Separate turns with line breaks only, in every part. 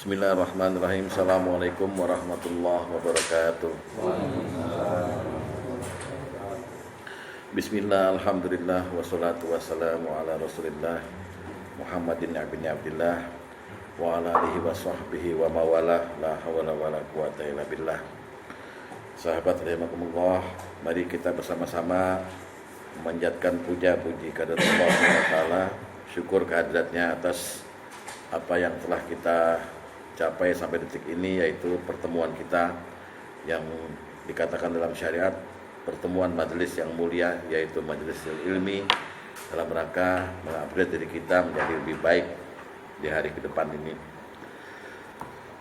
Bismillahirrahmanirrahim. Assalamualaikum warahmatullahi wabarakatuh. Bismillah, alhamdulillah, wassalatu wassalamu ala rasulillah Muhammadin bin Abdillah wa ala alihi wa sahbihi wa mawala, la hawla wa la quwata illa billah. Sahabat rahimakumullah, mari kita bersama-sama memanjatkan puja-puji kehadirat Allah SWT, syukur kehadiratnya atas apa yang telah kita capai sampai detik ini, yaitu pertemuan kita yang dikatakan dalam syariat pertemuan majelis yang mulia, yaitu majelis ilmi, dalam rangka mengupgrade diri kita menjadi lebih baik di hari ke depan ini.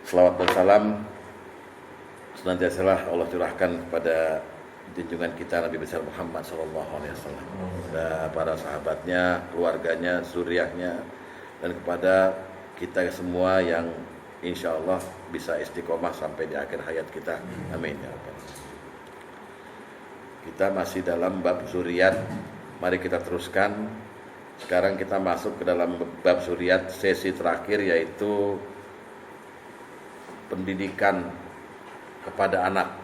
Selawat dan salam senantiasa Allah curahkan kepada junjungan kita Nabi besar Muhammad SAW dan para sahabatnya, keluarganya, zuriatnya, dan kepada kita semua yang insya Allah bisa istiqomah sampai di akhir hayat kita. Amin ya Rabbal. Kita masih dalam bab zuriat. Mari kita teruskan. Sekarang kita masuk ke dalam bab zuriat sesi terakhir, yaitu pendidikan kepada anak.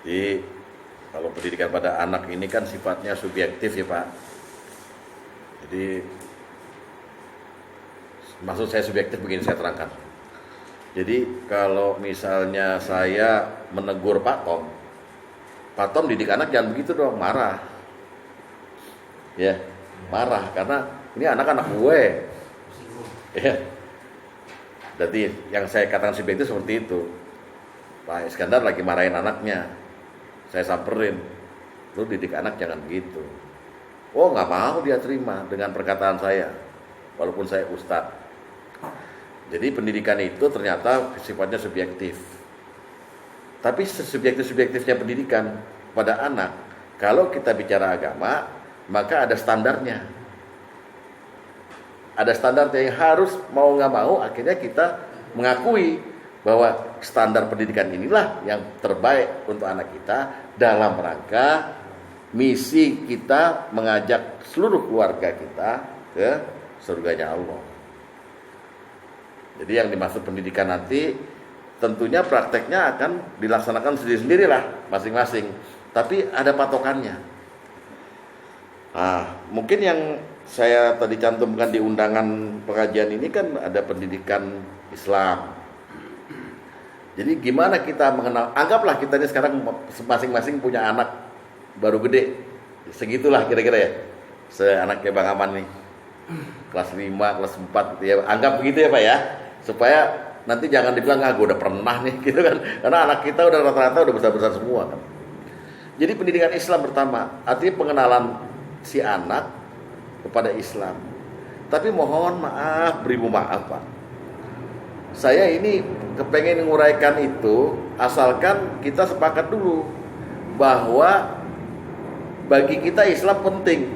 Jadi kalau pendidikan pada anak ini kan sifatnya subjektif ya Pak. Jadi maksud saya subjektif begini, saya terangkan. Jadi kalau misalnya saya menegur Pak Tom didik anak jangan begitu dong, marah. Ya, marah karena ini anak-anak gue. Ya. Jadi yang saya katakan subjektif seperti itu. Pak Iskandar lagi marahin anaknya. Saya samperin, lu didik anak jangan begitu. Oh, nggak mau dia terima dengan perkataan saya, walaupun saya ustadz. Jadi pendidikan itu ternyata sifatnya subjektif. Tapi subjektif-subjektifnya pendidikan pada anak, kalau kita bicara agama, maka ada standarnya. Ada standarnya yang harus mau nggak mau, akhirnya kita mengakui bahwa standar pendidikan inilah yang terbaik untuk anak kita dalam rangka misi kita mengajak seluruh keluarga kita ke surganya Allah. Jadi yang dimaksud pendidikan nanti tentunya prakteknya akan dilaksanakan sendiri-sendirilah masing-masing. Tapi ada patokannya. Nah, mungkin yang saya tadi cantumkan di undangan pengajian ini kan ada pendidikan Islam. Jadi gimana kita mengenal, anggaplah kita ini sekarang masing-masing punya anak baru gede, segitulah kira-kira ya, seanaknya Bang Aman nih, kelas 5, kelas 4 gitu ya, anggap begitu ya Pak ya, supaya nanti jangan dibilang gue udah pernah nih gitu kan, karena anak kita udah rata-rata udah besar-besar semua kan. Jadi pendidikan Islam pertama, artinya pengenalan si anak kepada Islam. Tapi mohon maaf, beribu maaf Pak, saya ini kepengen menguraikan itu, asalkan kita sepakat dulu bahwa bagi kita Islam penting.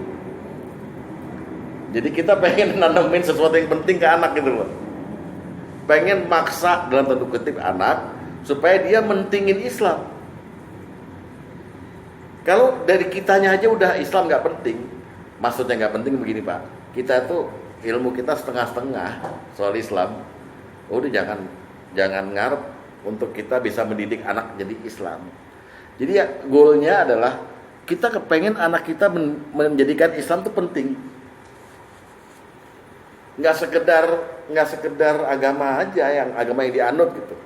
Jadi kita pengen nanamin sesuatu yang penting ke anak gitu loh. Pengen maksa dalam tanda kutip anak supaya dia mentingin Islam. Kalau dari kitanya aja udah Islam gak penting, maksudnya gak penting begini Pak, kita tuh ilmu kita setengah-setengah soal Islam. Udah jangan ngarep untuk kita bisa mendidik anak jadi Islam. Jadi ya goalnya adalah kita kepengen anak kita menjadikan Islam itu penting. Nggak sekedar agama aja, yang agama yang dianut gitu.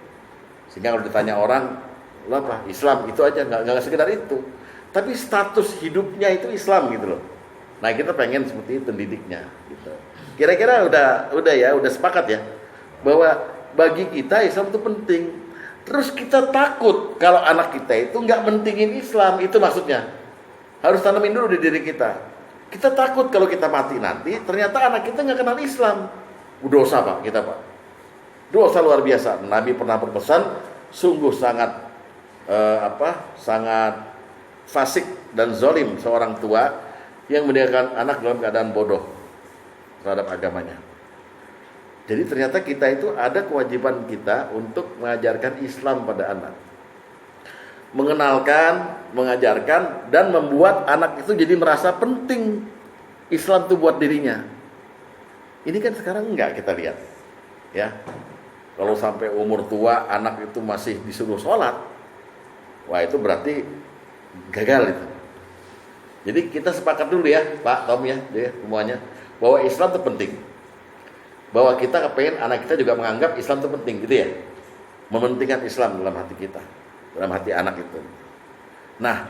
Sehingga kalau ditanya orang, lo apa? Islam itu aja, nggak sekedar itu. Tapi status hidupnya itu Islam gitu loh. Nah kita pengen seperti itu didiknya gitu. Kira-kira udah sepakat ya bahwa bagi kita Islam itu penting. Terus kita takut kalau anak kita itu nggak mentingin Islam, itu maksudnya. Harus tanamin dulu di diri kita. Kita takut kalau kita mati nanti, ternyata anak kita nggak kenal Islam. Dosa Pak, kita Pak. Dosa luar biasa. Nabi pernah berpesan, sungguh sangat sangat fasik dan zalim seorang tua yang meninggalkan anak dalam keadaan bodoh terhadap agamanya. Jadi ternyata kita itu ada kewajiban kita untuk mengajarkan Islam pada anak. Mengenalkan, mengajarkan, dan membuat anak itu jadi merasa penting Islam itu buat dirinya. Ini kan sekarang enggak kita lihat. Ya. Kalau sampai umur tua anak itu masih disuruh sholat, wah itu berarti gagal itu. Jadi kita sepakat dulu ya, Pak Tom ya, semuanya, bahwa Islam itu penting. Bahwa kita kepengen anak kita juga menganggap Islam itu penting, gitu ya. Mementingkan Islam dalam hati kita, dalam hati anak itu. Nah,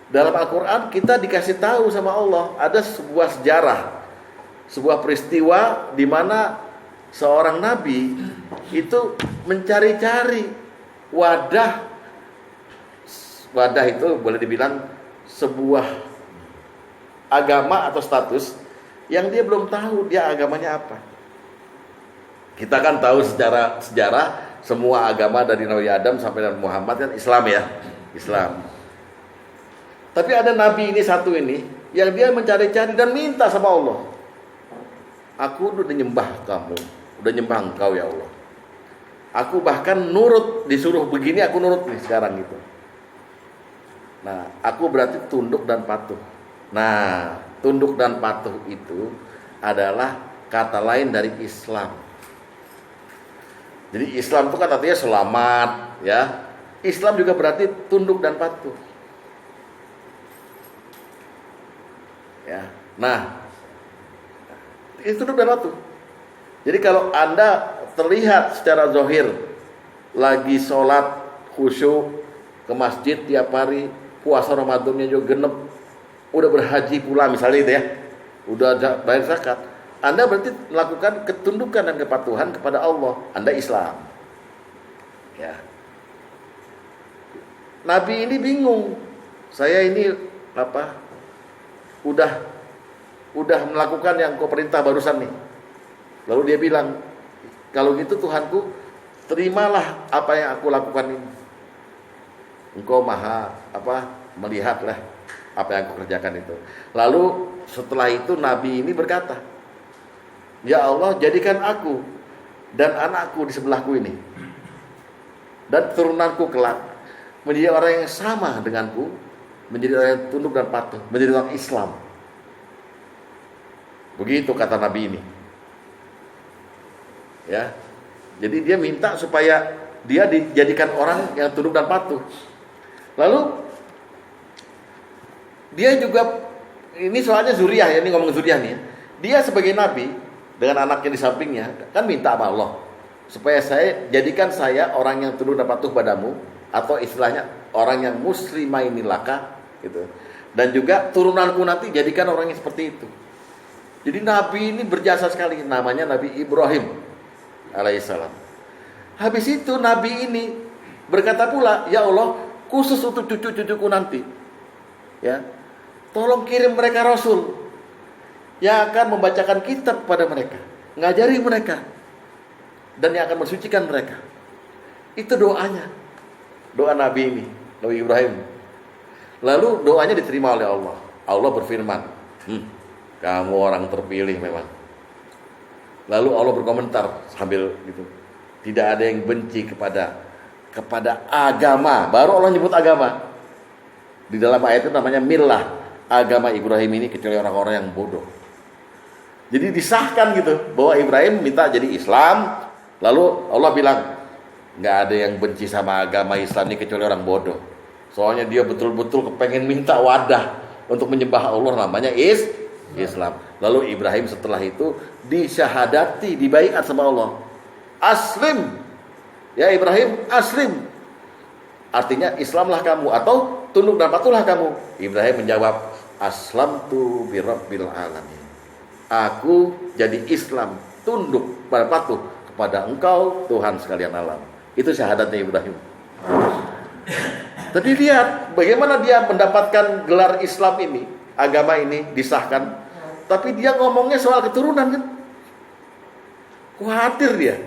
dalam Al-Quran kita dikasih tahu sama Allah ada sebuah sejarah, sebuah peristiwa di mana seorang nabi itu mencari-cari wadah itu boleh dibilang sebuah agama atau status yang dia belum tahu dia agamanya apa. Kita kan tahu secara sejarah semua agama dari Nabi Adam sampai Nabi Muhammad kan Islam ya, Islam. Tapi ada nabi ini satu ini yang dia mencari-cari dan minta sama Allah. Aku udah nyembah kamu, udah nyembah engkau ya Allah. Aku bahkan nurut, disuruh begini aku nurut nih sekarang gitu. Nah, aku berarti tunduk dan patuh. Nah, tunduk dan patuh itu adalah kata lain dari Islam. Jadi Islam itu kan artinya selamat, ya. Islam juga berarti tunduk dan patuh. Ya. Nah, itu tunduk dan patuh. Jadi kalau Anda terlihat secara zahir lagi sholat khusyuk ke masjid tiap hari, puasa Ramadannya juga genep, udah berhaji pula misalnya itu ya, udah bayar zakat, Anda berarti melakukan ketundukan dan kepatuhan kepada Allah. Anda Islam. Ya. Nabi ini bingung. Saya ini apa? Udah melakukan yang kau perintah barusan nih. Lalu dia bilang, kalau gitu Tuhanku, terimalah apa yang aku lakukan ini. Engkau maha melihatlah apa yang aku kerjakan itu. Lalu setelah itu Nabi ini berkata, ya Allah, jadikan aku dan anakku di sebelahku ini dan turunanku kelak menjadi orang yang sama denganku, menjadi orang yang tunduk dan patuh, menjadi orang Islam. Begitu kata Nabi ini. Ya. Jadi dia minta supaya dia dijadikan orang yang tunduk dan patuh. Lalu dia juga, ini soalnya zuriyah ya, ini ngomong zuriyah nih ya. Dia sebagai nabi dengan anaknya di sampingnya kan minta sama Allah supaya jadikan saya orang yang tunduk dan patuh padamu, atau istilahnya orang yang muslimaini laka gitu. Dan juga turunanku nanti jadikan orang yang seperti itu. Jadi nabi ini berjasa sekali, namanya Nabi Ibrahim alaihissalam. Habis itu nabi ini berkata pula, ya Allah, khusus untuk cucu-cucuku nanti, ya, tolong kirim mereka rasul yang akan membacakan kitab kepada mereka, ngajari mereka, dan yang akan mensucikan mereka. Itu doanya, doa Nabi ini, Nabi Ibrahim. Lalu doanya diterima oleh Allah. Allah berfirman, kamu orang terpilih memang. Lalu Allah berkomentar sambil gitu, tidak ada yang benci kepada agama. Baru Allah nyebut agama. Di dalam ayat itu namanya millah, agama Ibrahim ini, kecuali orang-orang yang bodoh. Jadi disahkan gitu bahwa Ibrahim minta jadi Islam. Lalu Allah bilang, nggak ada yang benci sama agama Islam ini kecuali orang bodoh. Soalnya dia betul-betul kepengen minta wadah untuk menyembah Allah, namanya Islam. Lalu Ibrahim setelah itu disyahadati, dibaiat sama Allah. Aslim, ya Ibrahim, aslim. Artinya Islamlah kamu, atau tunduk dan patuhlah kamu. Ibrahim menjawab, aslamtu birabbil alamin. Aku jadi Islam, tunduk dan patuh kepada Engkau, Tuhan sekalian alam. Itu syahadatnya Ibrahim. Tapi lihat bagaimana dia mendapatkan gelar Islam ini, agama ini disahkan. Tapi dia ngomongnya soal keturunan kan, khawatir dia.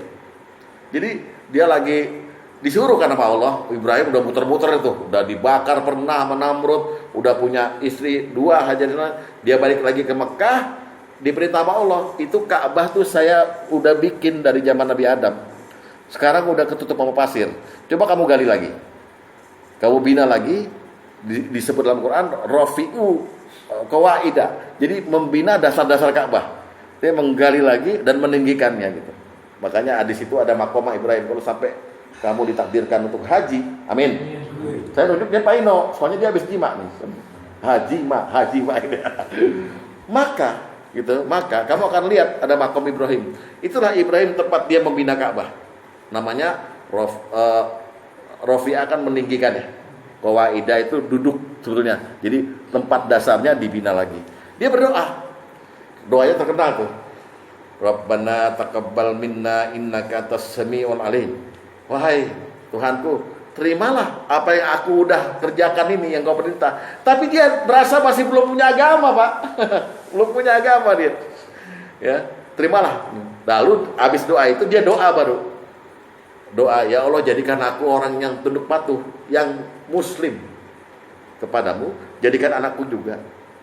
Jadi dia lagi disuruh kan sama Allah. Ibrahim udah muter-muter itu, udah dibakar pernah sama Namrud, udah punya istri 2 Hajarina. Dia balik lagi ke Mekah, diperintah sama Allah, itu Ka'bah tuh saya udah bikin dari zaman Nabi Adam. Sekarang udah ketutup sama pasir. Coba kamu gali lagi, kamu bina lagi. Disebut dalam Quran Rafi'u Qawaida. Jadi membina dasar-dasar Ka'bah. Dia menggali lagi dan meninggikannya gitu. Makanya di situ ada makomah Ibrahim. Kalau sampai kamu ditakdirkan untuk haji, amin. Saya nunjuk dia Pak Ino, soalnya dia habis jima nih. Haji mak ini. Maka kamu akan lihat ada makom Ibrahim. Itulah Ibrahim tempat dia membina Ka'bah. Namanya Rofi'ah akan meninggikannya. Qawaidah itu duduk sebetulnya. Jadi tempat dasarnya dibina lagi. Dia berdoa. Doanya terkenal tuh. Rabbana taqabbal minna innaka antas samiul alim. Wahai Tuhanku, terimalah apa yang aku udah kerjakan ini yang kau perintah. Tapi dia berasa masih belum punya agama, Pak. Belum punya agama dia. Ya, terimalah. Lalu habis doa itu dia doa baru. Doa, ya Allah jadikan aku orang yang tunduk patuh, yang muslim kepadamu, jadikan anakku juga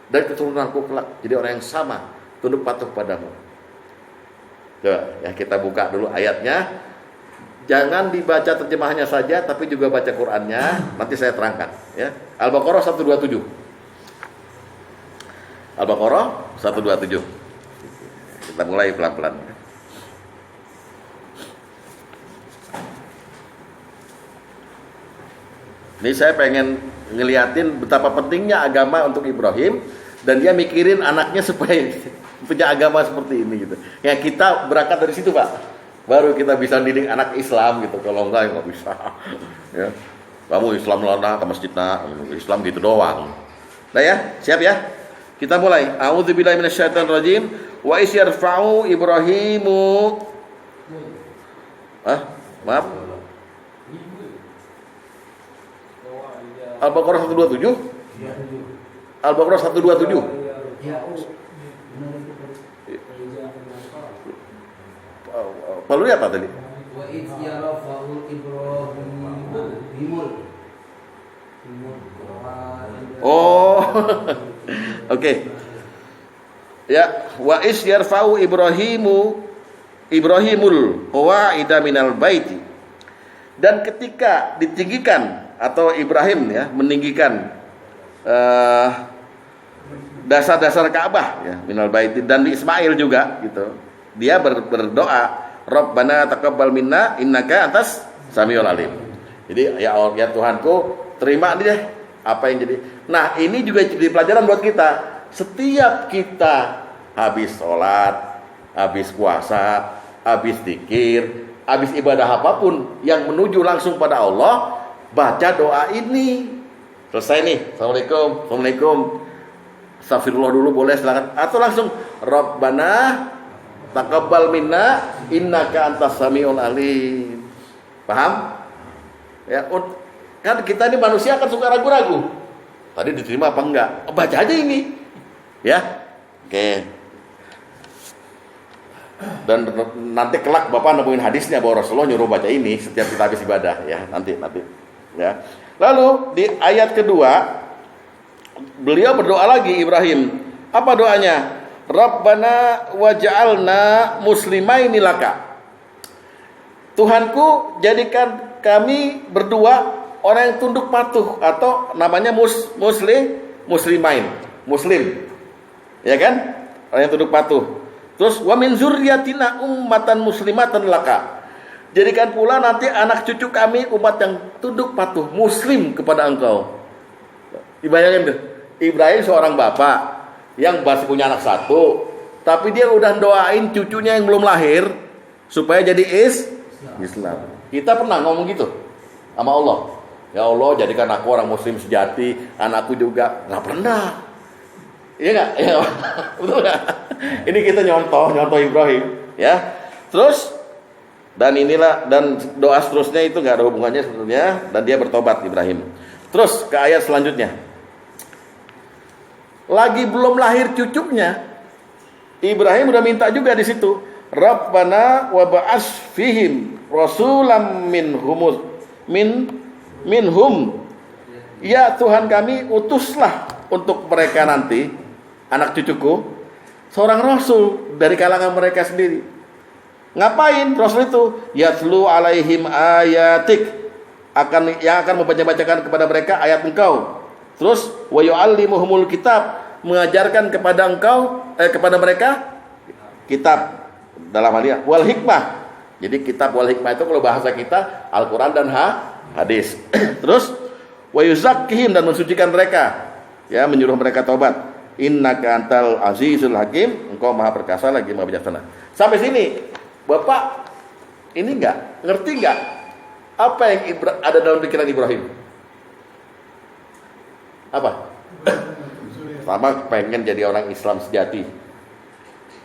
dan keturunanku kelak jadi orang yang sama tunduk patuh padamu. Coba ya kita buka dulu ayatnya. Jangan dibaca terjemahannya saja, tapi juga baca Qur'annya. Nanti saya terangkan. Ya. Al-Baqarah 127. Al-Baqarah 127. Kita mulai pelan-pelan. Ini saya pengen ngeliatin betapa pentingnya agama untuk Ibrahim, dan dia mikirin anaknya supaya punya agama seperti ini gitu. Ya kita berangkat dari situ, Pak. Baru kita bisa didik anak Islam gitu. Kalau enggak ya nggak bisa. Ya. Kamu Islam lana ke masjid Islam gitu doang. Nah ya, siap ya? Kita mulai. A'udzubillahi minasyaitonirrajim. Wa is yarfa'u Ibrahimu. Maaf. Al-Baqarah 127. Al-Baqarah 127. Perlu apa tadi?
Wa idh yarfa'u Ibrahimul.
Oh. Oke. Ya, wa is yarfa'u Ibrahimul qawaida minal baiti. Dan ketika ditinggikan atau Ibrahim ya meninggikan dasar-dasar Ka'bah ya minal baiti, dan di Ismail juga gitu. Dia berdoa, Rabbana taqabbal minna innaka antas samiul alim. Jadi ya Allah ya Tuhanku, terima nih deh apa yang jadi. Nah, ini juga jadi pelajaran buat kita. Setiap kita habis sholat, habis puasa, habis zikir, habis ibadah apapun yang menuju langsung pada Allah, baca doa ini. Selesai nih. Assalamualaikum. Astagfirullah dulu boleh, silakan. Atau langsung Rabbana taqabbal minna innaka antas samiul alim. Paham? Ya, kan kita ini manusia kan suka ragu-ragu. Tadi diterima apa enggak? Baca aja ini. Ya. Oke. Dan nanti kelak Bapak nemuin hadisnya bahwa Rasulullah nyuruh baca ini setiap kita habis ibadah ya, nanti. Ya. Lalu di ayat kedua beliau berdoa lagi Ibrahim. Apa doanya? Rabbana waj'alna muslimaini laka. Tuhanku, jadikan kami berdua orang yang tunduk patuh, atau namanya muslimain, muslim. Ya kan? Orang yang tunduk patuh. Terus wa min zurriyatina ummatan muslimatan laka. Jadikan pula nanti anak cucu kami umat yang tunduk patuh, muslim kepada Engkau. Dibayangin tuh, Ibrahim seorang bapak yang masih punya anak satu, tapi dia udah doain cucunya yang belum lahir supaya jadi Islam. Kita pernah ngomong gitu sama Allah. Ya Allah, jadikan aku orang muslim sejati, anakku juga. Nggak pernah. Iya nggak? Ya, betul nggak? Ini kita nyontoh Ibrahim, ya. Terus dan doa seterusnya itu nggak ada hubungannya sebetulnya, dan dia bertobat Ibrahim. Terus ke ayat selanjutnya. Lagi belum lahir cucunya, Ibrahim udah minta juga di situ. Rabbana wa ba'as fihim rasulam minhum. Ya Tuhan kami, utuslah untuk mereka nanti, anak cucuku, seorang rasul dari kalangan mereka sendiri. Ngapain rasul itu? Yatlu alaihim ayatik, yang akan membaca-bacakan kepada mereka ayat Engkau. Terus wa yu'allimuhumul kitab, mengajarkan kepada kepada mereka kitab dalam hal ini wal hikmah. Jadi kitab wal hikmah itu kalau bahasa kita Al-Qur'an dan hadis. Terus wa yuzakkihim, dan mensucikan mereka, ya, menyuruh mereka taubat. Innaka antal azizul hakim, engkau maha perkasa lagi maha bijaksana. Sampai sini Bapak ini ngerti enggak apa yang ada dalam pikiran Ibrahim? Apa? Sama pengen jadi orang Islam sejati.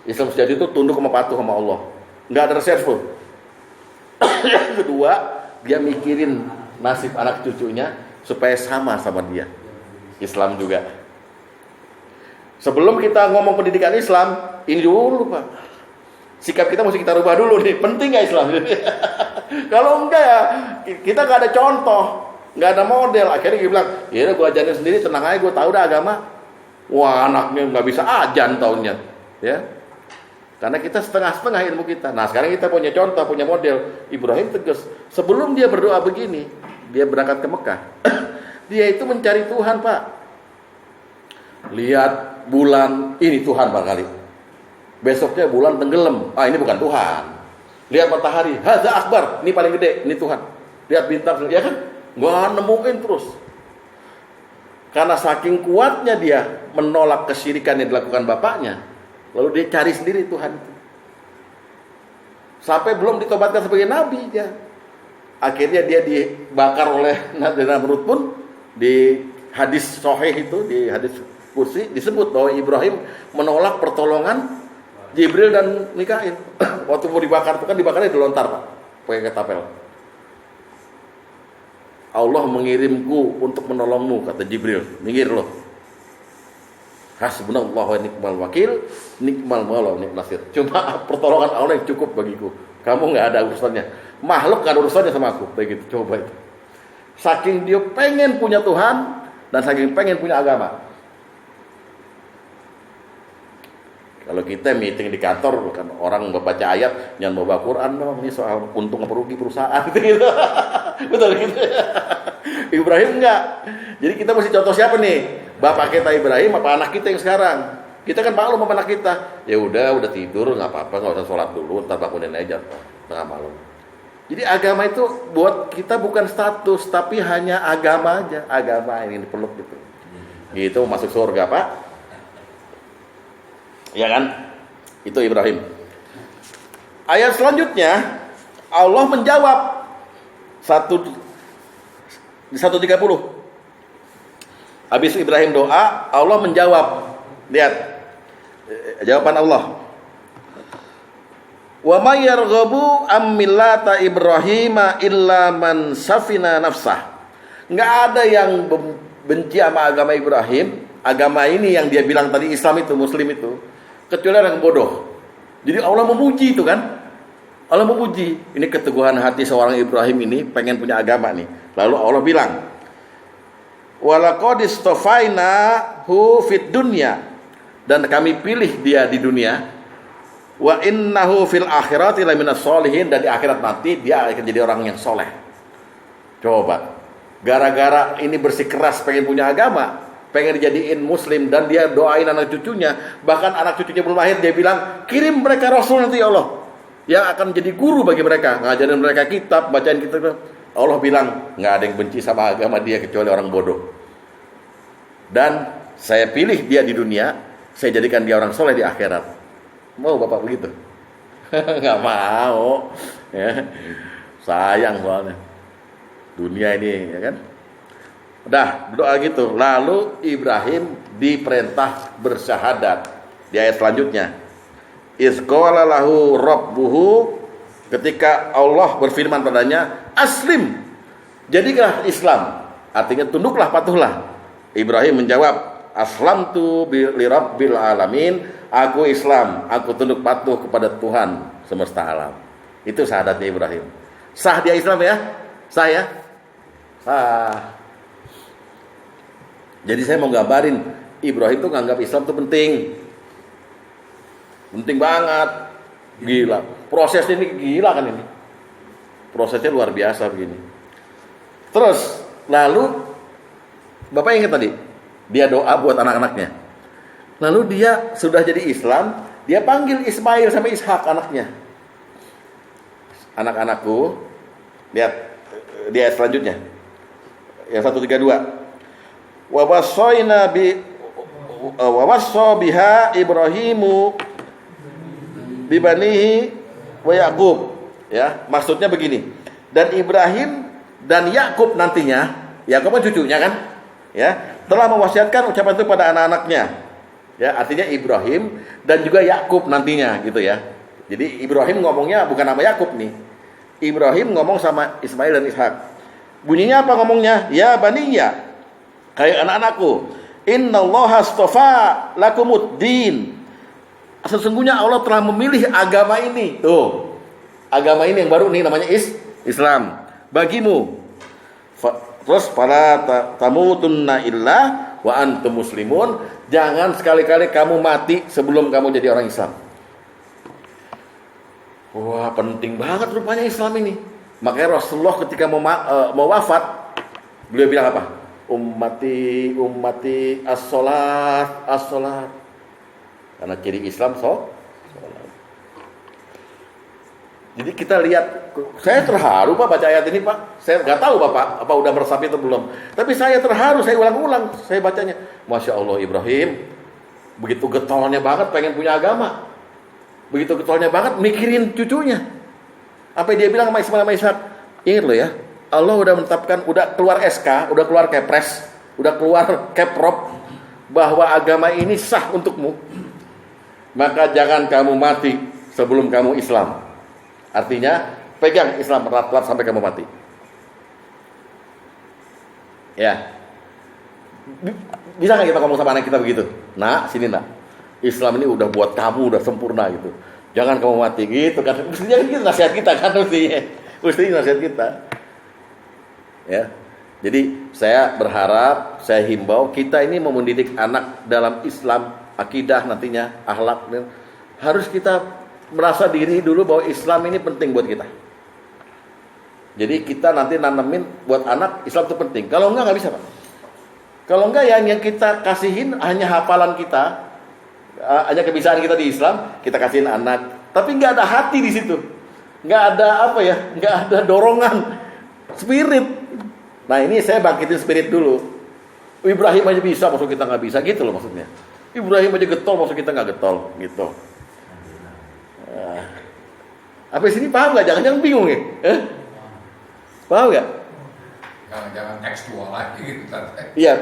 Islam sejati itu tunduk sama patuh sama Allah, nggak ada reserve. Yang kedua, dia mikirin nasib anak cucunya supaya sama dia. Islam juga. Sebelum kita ngomong pendidikan Islam, ini dulu Pak, sikap kita mesti kita rubah dulu nih. Penting nggak Islam? Kalau enggak ya kita nggak ada contoh, nggak ada model. Akhirnya dia bilang, ya gue ajarin sendiri, tenang aja, gue tahu dah agama. Wah, anaknya nggak bisa ajan taunya, ya. Karena kita setengah-setengah ilmu kita. Nah sekarang kita punya contoh, punya model. Ibrahim tegas. Sebelum dia berdoa begini, dia berangkat ke Mekah. Dia itu mencari Tuhan Pak. Lihat bulan, ini Tuhan barangkali. Besoknya bulan tenggelam, ini bukan Tuhan. Lihat matahari, hadza akbar, ini paling gede, ini Tuhan. Lihat bintang, ya kan? Gua nemuin terus. Karena saking kuatnya dia menolak kesyirikan yang dilakukan bapaknya, lalu dia cari sendiri Tuhan itu. Sampai belum ditobatkan sebagai nabi dia. Akhirnya dia dibakar oleh Namrud pun. Di hadis sahih itu, di hadis kursi disebut bahwa Ibrahim menolak pertolongan Jibril dan Mikail. Waktu mau dibakar itu kan dibakarnya dilontar Pak, pakai ketapel. Allah mengirimku untuk menolongmu, kata Jibril. Minggir loh. Hasbunallahu wa ni'mal wakil, ni'mal maula wa ni'mal nasir. Cuma pertolongan Allah yang cukup bagiku. Kamu nggak ada urusannya. Makhluk nggak ada urusannya sama aku. Begitu, coba itu. Saking dia pengen punya Tuhan dan saking pengen punya agama. Kalau kita meeting di kantor, kan orang membaca ayat, jangan bawa Quran dong, ini soal untung apa rugi perusahaan gitu. Betul gitu. Ibrahim enggak. Jadi kita mesti contoh siapa nih? Bapak kita Ibrahim apa anak kita yang sekarang? Kita kan maklum sama anak kita. Ya udah tidur nggak apa-apa, nggak usah sholat dulu, ntar bangunin aja tengah malam. Jadi agama itu buat kita bukan status, tapi hanya agama aja. Agama ini dipeluk gitu. Gitu masuk surga Pak. Ya kan? Itu Ibrahim. Ayat selanjutnya Allah menjawab 130. Habis Ibrahim doa, Allah menjawab. Lihat jawaban Allah. Wa may yarghabu am millata Ibrahima illa man safina nafsah. Enggak ada yang benci sama agama Ibrahim, agama ini yang dia bilang tadi Islam itu, Muslim itu, kecuali orang bodoh. Jadi Allah memuji itu kan? Allah memuji. Ini keteguhan hati seorang Ibrahim ini pengen punya agama nih. Lalu Allah bilang, "Wa laqad istafainahu fid dunya." Dan kami pilih dia di dunia. Wa innahu fil akhirati laminas sholihin, dan di akhirat nanti dia akan jadi orang yang soleh. Coba, gara-gara ini bersikeras pengen punya agama, pengen dijadiin Muslim, dan dia doain anak cucunya, bahkan anak cucunya belum lahir dia bilang, kirim mereka Rasul nanti ya Allah, yang akan jadi guru bagi mereka, ngajarin mereka kitab, bacain kitab. Allah bilang nggak ada yang benci sama agama dia kecuali orang bodoh. Dan saya pilih dia di dunia, saya jadikan dia orang soleh di akhirat. Mau Bapak begitu? Nggak mau, ya. Sayang soalnya dunia ini, ya kan? Udah berdoa gitu. Lalu Ibrahim diperintah bersyahadat di ayat selanjutnya. Iz qala lahu rabbuhu, ketika Allah berfirman padanya, aslim, jadilah Islam, artinya tunduklah, patuhlah. Ibrahim menjawab, aslamtu li rabbil alamin, aku Islam, aku tunduk patuh kepada Tuhan semesta alam. Itu syahadatnya Ibrahim. Sah dia Islam ya? Sah ya? Sah. Jadi saya mau gambarin, Ibrahim tuh nganggap Islam tuh penting. Penting banget. Gila. Prosesnya ini gila kan ini. Prosesnya luar biasa begini. Terus, lalu Bapak ingat tadi, dia doa buat anak-anaknya. Lalu dia sudah jadi Islam, Dia panggil Ismail sama Ishak anaknya. Anak-anakku, lihat di ayat selanjutnya. Yang 132. Wa wassa biha Ibrahimu bibanihi wa Yaqub. Ya, maksudnya begini. Dan Ibrahim dan Yakub nantinya, Yakub kan cucunya kan? Ya, telah mewasiatkan ucapan itu pada anak-anaknya. Ya, artinya Ibrahim dan juga Yakub nantinya gitu ya. Jadi Ibrahim ngomongnya bukan nama Yakub nih. Ibrahim ngomong sama Ismail dan Ishak. Bunyinya apa ngomongnya? Ya baniya, hai anak-anakku, innallaha astafa lakumuddin. Sesungguhnya Allah telah memilih agama ini. Tuh. Agama ini yang baru nih namanya Islam bagimu. Terus fala tamutunna illa wa antum muslimun. Jangan sekali-kali kamu mati sebelum kamu jadi orang Islam. Wah, penting banget rupanya Islam ini. Makanya Rasulullah ketika mau wafat, beliau bilang apa? Ummati as-salat, as-salat. Karena ciri Islam salat. Jadi kita lihat, saya terharu Pak baca ayat ini Pak. Saya nggak tahu Bapak apa udah meresapi atau belum. Tapi saya terharu, saya ulang-ulang, saya bacanya. Masya Allah Ibrahim, begitu getolnya banget pengen punya agama. Begitu getolnya banget mikirin cucunya. Apa dia bilang sama Ismail sama Ishak? Ingat loh ya, Allah udah menetapkan, udah keluar SK, udah keluar Kepres, udah keluar Keprop, bahwa agama ini sah untukmu. Maka jangan kamu mati sebelum kamu Islam. Artinya pegang Islam erat-erat sampai kamu mati. Ya. Bisa nggak kita ngomong sama anak kita begitu? Nah, sini nak. Islam ini udah buat kamu udah sempurna gitu. Jangan kamu mati gitu kan. Mestinya gitu nasihat kita kan mestinya. Mestinya nasihat kita. Ya. Jadi saya berharap, saya himbau kita ini mau mendidik anak dalam Islam, akidah nantinya, akhlak, harus kita merasa diri dulu bahwa Islam ini penting buat kita. Jadi kita nanti nanemin buat anak Islam itu penting. Kalau enggak bisa Pak. Kalau enggak ya yang kita kasihin hanya hafalan kita, hanya kebiasaan kita di Islam, kita kasihin anak. Tapi enggak ada hati di situ. Enggak ada apa ya? Enggak ada dorongan, spirit. Nah ini saya bangkitin spirit dulu. Ibrahim aja bisa, maksud kita nggak bisa gitu loh maksudnya. Ibrahim aja getol, maksud kita nggak getol gitu. Apa sini paham nggak? Jangan bingung ya? Paham nggak?
Jangan tekstual lagi gitu.
Iya,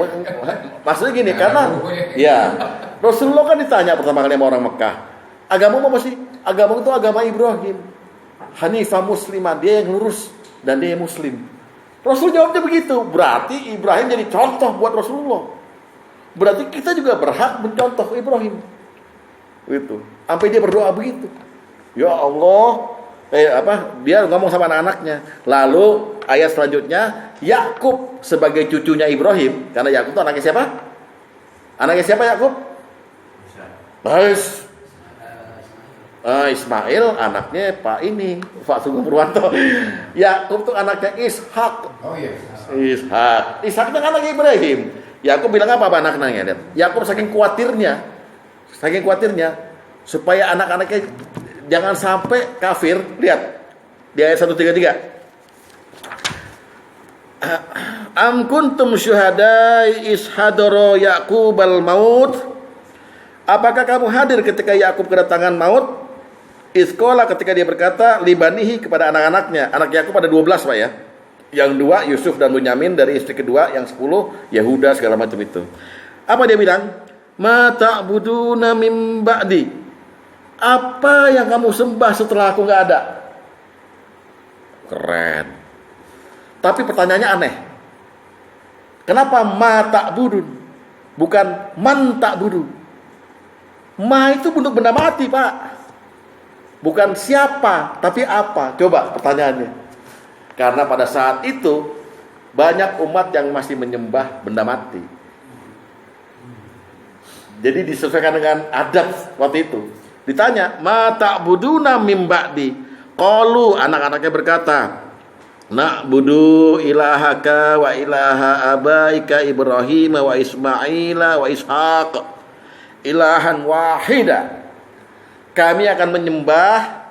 maksudnya gini karena ya Rasulullah kan ditanya pertama kali sama orang Mekah, agamamu apa sih? Agama itu agama Ibrahim, Hanifah Muslimah, dia yang lurus dan dia yang Muslim. Rasul jawabnya begitu, berarti Ibrahim jadi contoh buat Rasulullah. Berarti kita juga berhak mencontoh Ibrahim. Gitu. Sampai dia berdoa begitu. Ya Allah, dia ngomong sama anak-anaknya. Lalu ayat selanjutnya, Yakub sebagai cucunya Ibrahim, karena Yakub itu anaknya siapa? Anaknya siapa Yakub? Ismail anaknya Pak Sugeng Purwanto. Yakub tuh anaknya Ishak.
Oh iya.
Ishak itu anaknya Ibrahim. Yakub bilang apa anak-anaknya? Lihat. Yakub saking khawatirnya supaya anak-anaknya jangan sampai kafir. Lihat di ayat 133. Am kuntum syuhadai ishadoro Yaqubal maut. Apakah kamu hadir ketika Yakub kedatangan maut? Iskola ketika dia berkata libanihi kepada anak-anaknya. Anak Yakub ada 12 Pak ya. Yang 2 Yusuf dan Bunyamin dari istri kedua, yang 10 Yahuda segala macam itu. Apa dia bilang? Ma ta'buduna mim ba'di. Apa yang kamu sembah setelah aku enggak ada? Keren. Tapi pertanyaannya aneh. Kenapa ma ta'budun? Bukan man ta'budu. Ma itu bentuk benda mati, Pak. Bukan siapa, tapi apa? Coba pertanyaannya. Karena pada saat itu banyak umat yang masih menyembah benda mati. Jadi disesuaikan dengan adat waktu itu. Ditanya, "Ma ta'buduna mim ba'di?" Qalu, anak-anaknya berkata, "Na'budu ilahaka wa ilaha abaika Ibrahim wa Ismaila wa Ishaq ilahan wahida kami akan menyembah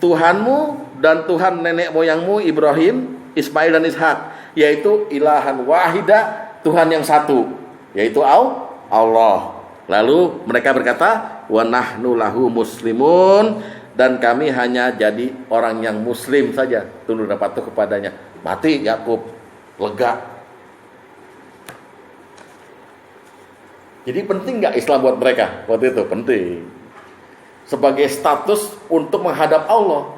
Tuhanmu dan Tuhan nenek moyangmu Ibrahim, Ismail dan Ishak, yaitu ilahan wahida, Tuhan yang satu, yaitu Allah. Lalu mereka berkata, wa nahnu lahu muslimun, dan kami hanya jadi orang yang muslim saja, tunduk dan patuh kepadanya. Mati Yakub, lega. Jadi penting nggak Islam buat mereka waktu itu? Penting. Sebagai status untuk menghadap Allah.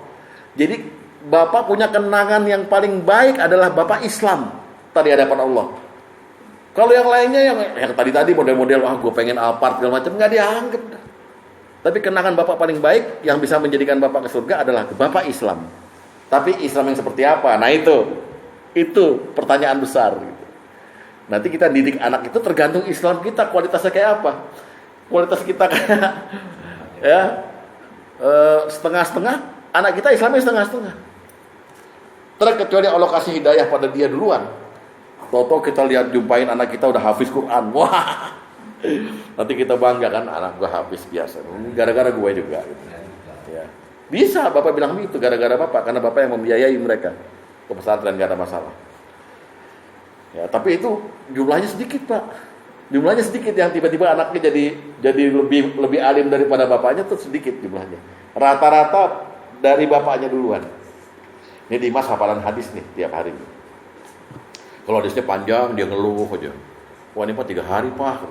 Jadi Bapak punya kenangan yang paling baik adalah Bapak Islam tadi hadapan Allah. Kalau yang lainnya yang tadi model-model gue pengen Alphard segala macam, nggak dianggap. Tapi kenangan Bapak paling baik yang bisa menjadikan Bapak ke surga adalah Bapak Islam. Tapi Islam yang seperti apa? Nah itu pertanyaan besar. Nanti kita didik anak itu tergantung Islam kita kualitasnya kayak apa. Kualitas kita kayak setengah-setengah, anak kita Islamnya setengah-setengah. Terkecuali Allah kasih hidayah pada dia duluan. Toto kita lihat jumpain anak kita udah hafiz Quran. Wah. Nanti kita bangga kan, anak gue hafiz biasa. Gara-gara gue juga gitu. Ya. Bisa Bapak bilang itu gara-gara Bapak, karena Bapak yang membiayai mereka ke pesantren, gak ada masalah. Ya, tapi itu jumlahnya sedikit, Pak. Jumlahnya sedikit yang tiba-tiba anaknya jadi lebih alim daripada bapaknya, tuh sedikit jumlahnya. Rata-rata dari bapaknya duluan. Ini Dimas hafalan hadis nih tiap hari. Kalau hadisnya panjang dia ngeluh aja. Wah ini Pak 3 hari Pak.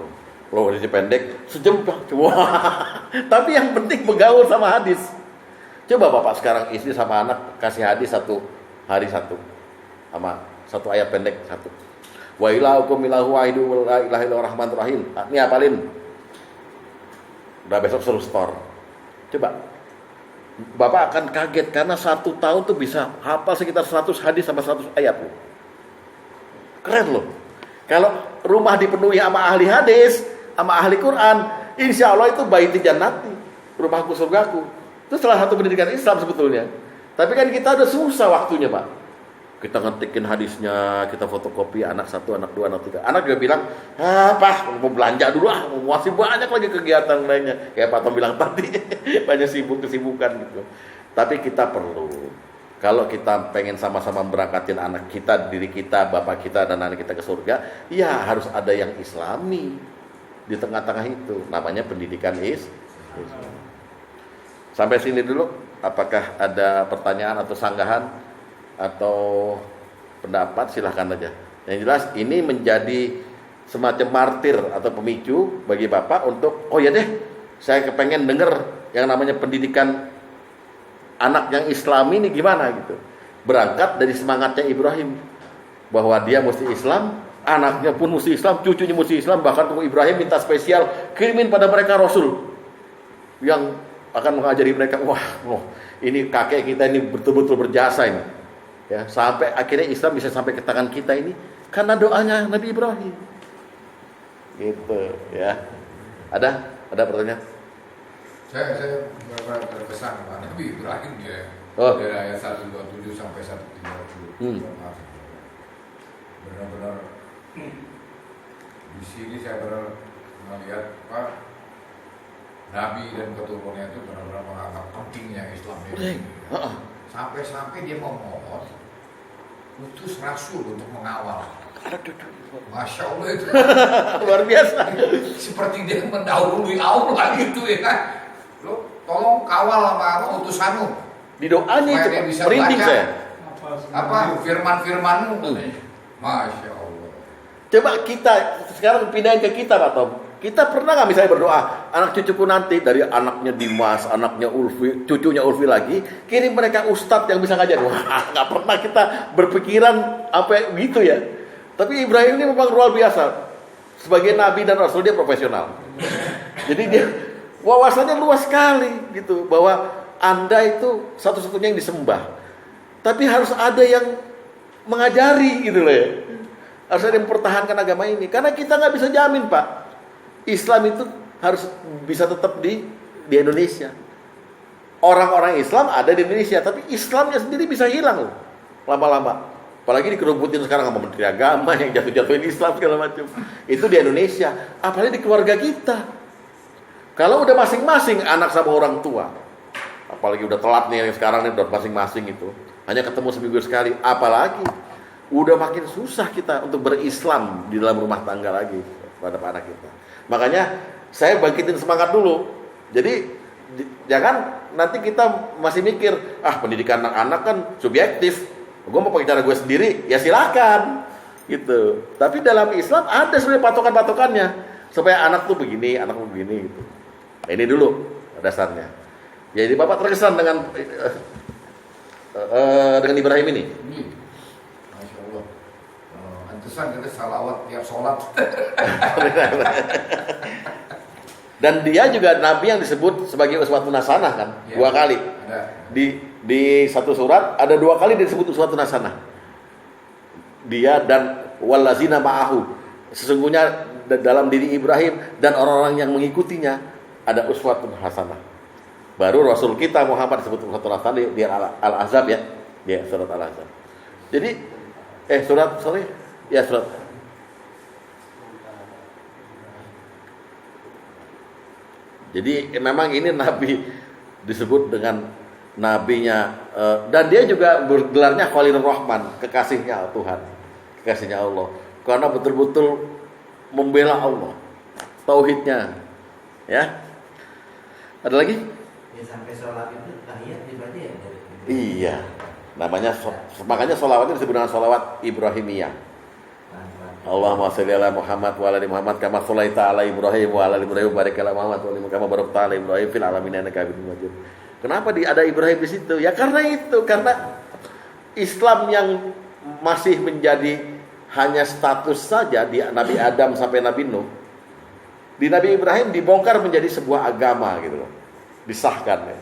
Kalau hadisnya pendek sejam Pak. Wah. Tapi yang penting bergaul sama hadis. Coba Bapak sekarang istri sama anak kasih hadis 1 hari 1 sama 1 ayat pendek 1. Wa ilahukum ilahu wahidu la ilaha illallah rahmanur rahim. Ini hafalin. Udah besok suruh store. Coba. Bapak akan kaget karena 1 tahun tuh bisa hafal sekitar 100 hadis sama 100 ayat loh. Keren loh. Kalau rumah dipenuhi sama ahli hadis, sama ahli Quran, insya Allah itu baiti jannati, rumahku surgaku. Itu salah satu pendidikan Islam sebetulnya. Tapi kan kita udah susah waktunya Pak. Kita ngetikin hadisnya, kita fotokopi anak 1, anak 2, anak 3. Anak juga bilang, Pak mau belanja dulu masih banyak lagi kegiatan lainnya. Kayak Pak Tom bilang tadi, banyak kesibukan gitu. Tapi kita perlu, kalau kita pengen sama-sama berangkatin anak kita, diri kita, bapak kita, dan anak kita ke surga, ya harus ada yang Islami di tengah-tengah itu. Namanya pendidikan Islam. Sampai sini dulu. Apakah ada pertanyaan atau sanggahan atau pendapat? Silahkan aja. Yang jelas ini menjadi semacam martir atau pemicu bagi Bapak untuk, oh ya deh, saya kepengen denger yang namanya pendidikan anak yang Islami ini gimana gitu. Berangkat dari semangatnya Ibrahim bahwa dia mesti Islam, anaknya pun mesti Islam, cucunya mesti Islam. Bahkan Ibrahim minta spesial kirimin pada mereka Rasul yang akan mengajari mereka. Wah, ini kakek kita ini betul-betul berjasa ini. Ya, sampai akhirnya Islam bisa sampai ke tangan kita ini karena doanya Nabi Ibrahim. Gitu ya. Ada pertanyaan?
Saya terkesan Pak Nabi Ibrahim dia. Dari ayat 127 sampai 130. Benar-benar di sini saya benar melihat Pak Nabi dan keturunannya itu benar-benar menganggap pentingnya Islam ini. Sampai-sampai dia memohon utus Rasul untuk mengawal. Masya Allah itu
luar biasa.
Seperti dia mendahului Allah gitu ya kan. Lo tolong kawal sama utusanmu.
Di doanya itu merinding saya.
Apa firman-firmanmu. Masya Allah.
Coba kita sekarang pindahin ke kita Pak Tom. Kita pernah nggak misalnya berdoa anak cucuku nanti dari anaknya Dimas, anaknya Ulfi, cucunya Ulfi lagi, kirim mereka ustadz yang bisa ngajar. Wah, nggak pernah kita berpikiran apa gitu ya. Tapi Ibrahim ini memang luar biasa. Sebagai nabi dan rasul dia profesional. Jadi dia wawasannya luas sekali gitu bahwa Anda itu satu-satunya yang disembah. Tapi harus ada yang mengajari gitu loh ya. Harus ada yang mempertahankan agama ini. Karena kita nggak bisa jamin Pak. Islam itu harus bisa tetap di Indonesia. Orang-orang Islam ada di Indonesia, tapi Islamnya sendiri bisa hilang loh lama-lama. Apalagi dikerubutin sekarang sama menteri agama yang jatuh-jatuhin Islam segala macam. Itu di Indonesia, apalagi di keluarga kita. Kalau udah masing-masing anak sama orang tua, apalagi udah telat nih yang sekarang nih udah masing-masing itu, hanya ketemu seminggu sekali, apalagi udah makin susah kita untuk berislam di dalam rumah tangga lagi pada anak kita. Makanya saya bangkitin semangat dulu. Jadi jangan nanti kita masih mikir, pendidikan anak-anak kan subjektif. Gue mau pakai cara gue sendiri, ya silakan gitu. Tapi dalam Islam ada sebenarnya patokan-patokannya supaya anak tuh begini, anak tuh begini gitu. Nah, ini dulu dasarnya. Jadi Bapak terkesan dengan Ibrahim ini.
Masya Allah. Antusan kita salawat tiap sholat.
Dan dia juga Nabi yang disebut sebagai uswatun hasanah kan,
Ya,
2 kali.
ada.
Di satu surat ada 2 kali disebut uswatun hasanah. Dia dan wallazina ma'ahu. Sesungguhnya dalam diri Ibrahim dan orang-orang yang mengikutinya ada uswatun hasanah. Baru Rasul kita Muhammad disebut uswatun hasanah di Al-Ahzab ya. Di surat Al-Ahzab. Jadi surat Jadi memang ini Nabi disebut dengan nabinya dan dia juga bergelarnya Khalilur Rahman, kekasihnya Tuhan, kekasihnya Allah. Karena betul-betul membela Allah, tauhidnya. Ya. Ada lagi?
Ya sampai sholat itu tahiyat berarti ya.
Iya. Makanya sholawatnya disebut dengan sholawat Ibrahimiyah. Allahumma sholli ala Muhammad wa ala ali Muhammad kama sholaita ala Ibrahim wa ala ali Ibrahim barik ala Muhammad wa ala kama barakta ala Ibrahim fil alamin innaka Hamidum Majid. Kenapa ada Ibrahim di situ? Ya karena Islam yang masih menjadi hanya status saja di Nabi Adam sampai Nabi Nuh. Di Nabi Ibrahim dibongkar menjadi sebuah agama gitu loh. Disahkan ya.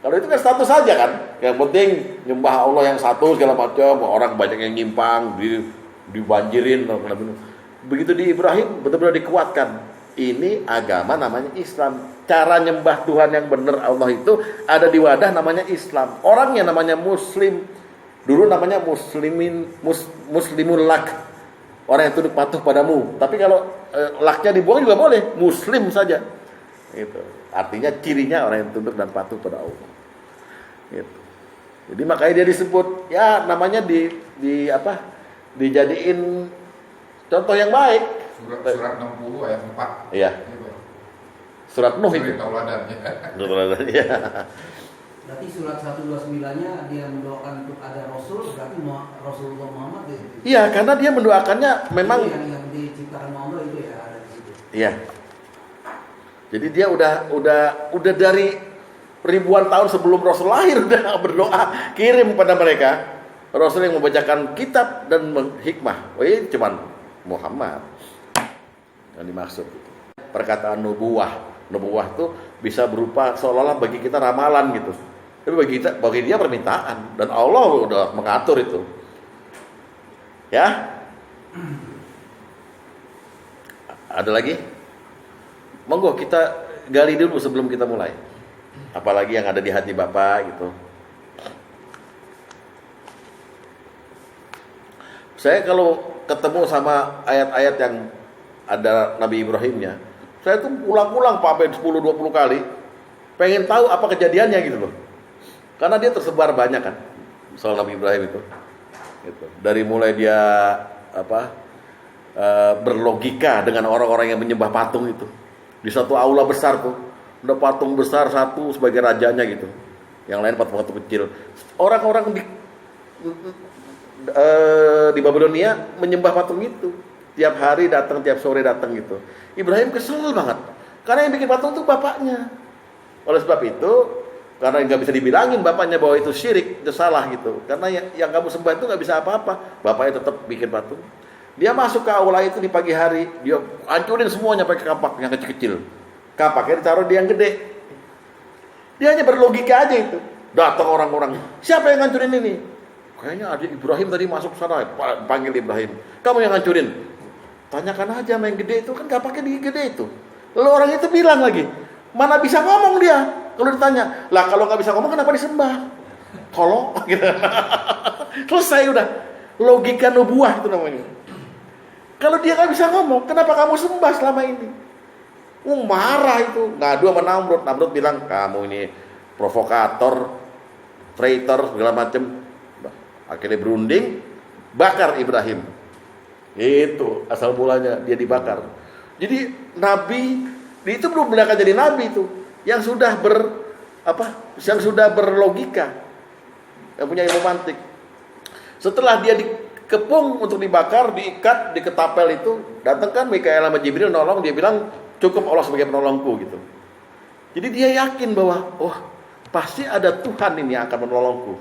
Kalau itu kan status saja kan. Yang penting nyembah Allah yang satu segala macam, orang banyak yang nyimpang dibanjirin. Begitu di Ibrahim betul-betul dikuatkan. Ini agama namanya Islam. Cara nyembah Tuhan yang benar Allah itu ada di wadah namanya Islam. Orangnya namanya Muslim. Dulu namanya muslimul lak. Orang yang tunduk patuh padamu. Tapi kalau laknya dibuang juga boleh. Muslim saja. Gitu. Artinya cirinya orang yang tunduk dan patuh pada Allah. Gitu. Jadi makanya dia disebut ya namanya dijadiin contoh yang baik.
Surat 60 ayat 4.
Iya. Surat Nuh itu.
Tauladannya.
Iya.
Berarti surat 129-nya dia mendoakan untuk ada Rasul, berarti Rasulullah Muhammad itu.
Iya, karena dia mendoakannya memang
yang diciptakan Allah itu ya ada di situ.
iya. Jadi dia udah dari ribuan tahun sebelum Rasul lahir udah berdoa kirim pada mereka Rasul yang membacakan kitab dan hikmah. Ini cuman Muhammad yang dimaksud. Perkataan nubuwah tuh bisa berupa seolah-olah bagi kita ramalan gitu. Tapi bagi dia permintaan dan Allah udah mengatur itu. Ya. Ada lagi? Monggo kita gali dulu sebelum kita mulai. Apalagi yang ada di hati Bapak gitu. Saya kalau ketemu sama ayat-ayat yang ada Nabi Ibrahimnya, saya tuh ulang-ulang Pak, sampai 10-20 kali pengen tahu apa kejadiannya gitu loh. Karena dia tersebar banyak kan soal Nabi Ibrahim itu. Gitu. Dari mulai dia berlogika dengan orang-orang yang menyembah patung itu. Di satu aula besar tuh, ada patung besar satu sebagai rajanya gitu. Yang lain patung-patung kecil. Orang-orang di Babilonia menyembah patung itu. Tiap hari datang, tiap sore datang gitu. Ibrahim kesel banget. Karena yang bikin patung itu bapaknya. Oleh sebab itu, karena nggak bisa dibilangin bapaknya bahwa itu syirik, itu salah gitu. Karena yang kamu sembah itu nggak bisa apa-apa. Bapaknya tetap bikin patung. Dia masuk ke aula itu di pagi hari, dia hancurin semuanya pakai kapak yang kecil-kecil. Kapaknya ditaruh di yang gede. Dia hanya berlogika aja itu. Datang orang-orang, siapa yang hancurin ini? Kayaknya ada Ibrahim tadi masuk sana, panggil Ibrahim. Kamu yang hancurin. Tanyakan aja sama yang gede itu, kan kapaknya di gede itu. Lalu orang itu bilang lagi, mana bisa ngomong dia? Kalau ditanya, lah kalau nggak bisa ngomong kenapa disembah? Tolong, gitu. Selesai udah. Logika nubuah itu namanya. Kalau dia nggak bisa ngomong, kenapa kamu sembah selama ini? Marah itu, ngadu sama Namrud. Namrud bilang, kamu ini provokator, traitor, segala macam. Akhirnya berunding, bakar Ibrahim. Itu asal mulanya dia dibakar. Jadi nabi itu belum akan jadi nabi itu, yang sudah berlogika, yang punya ilmu mantik. Setelah dia dikepung untuk dibakar, diikat di ketapel itu, datangkan Mikael sama Jibril nolong, dia bilang cukup Allah sebagai penolongku gitu. Jadi dia yakin bahwa pasti ada Tuhan ini yang akan menolongku.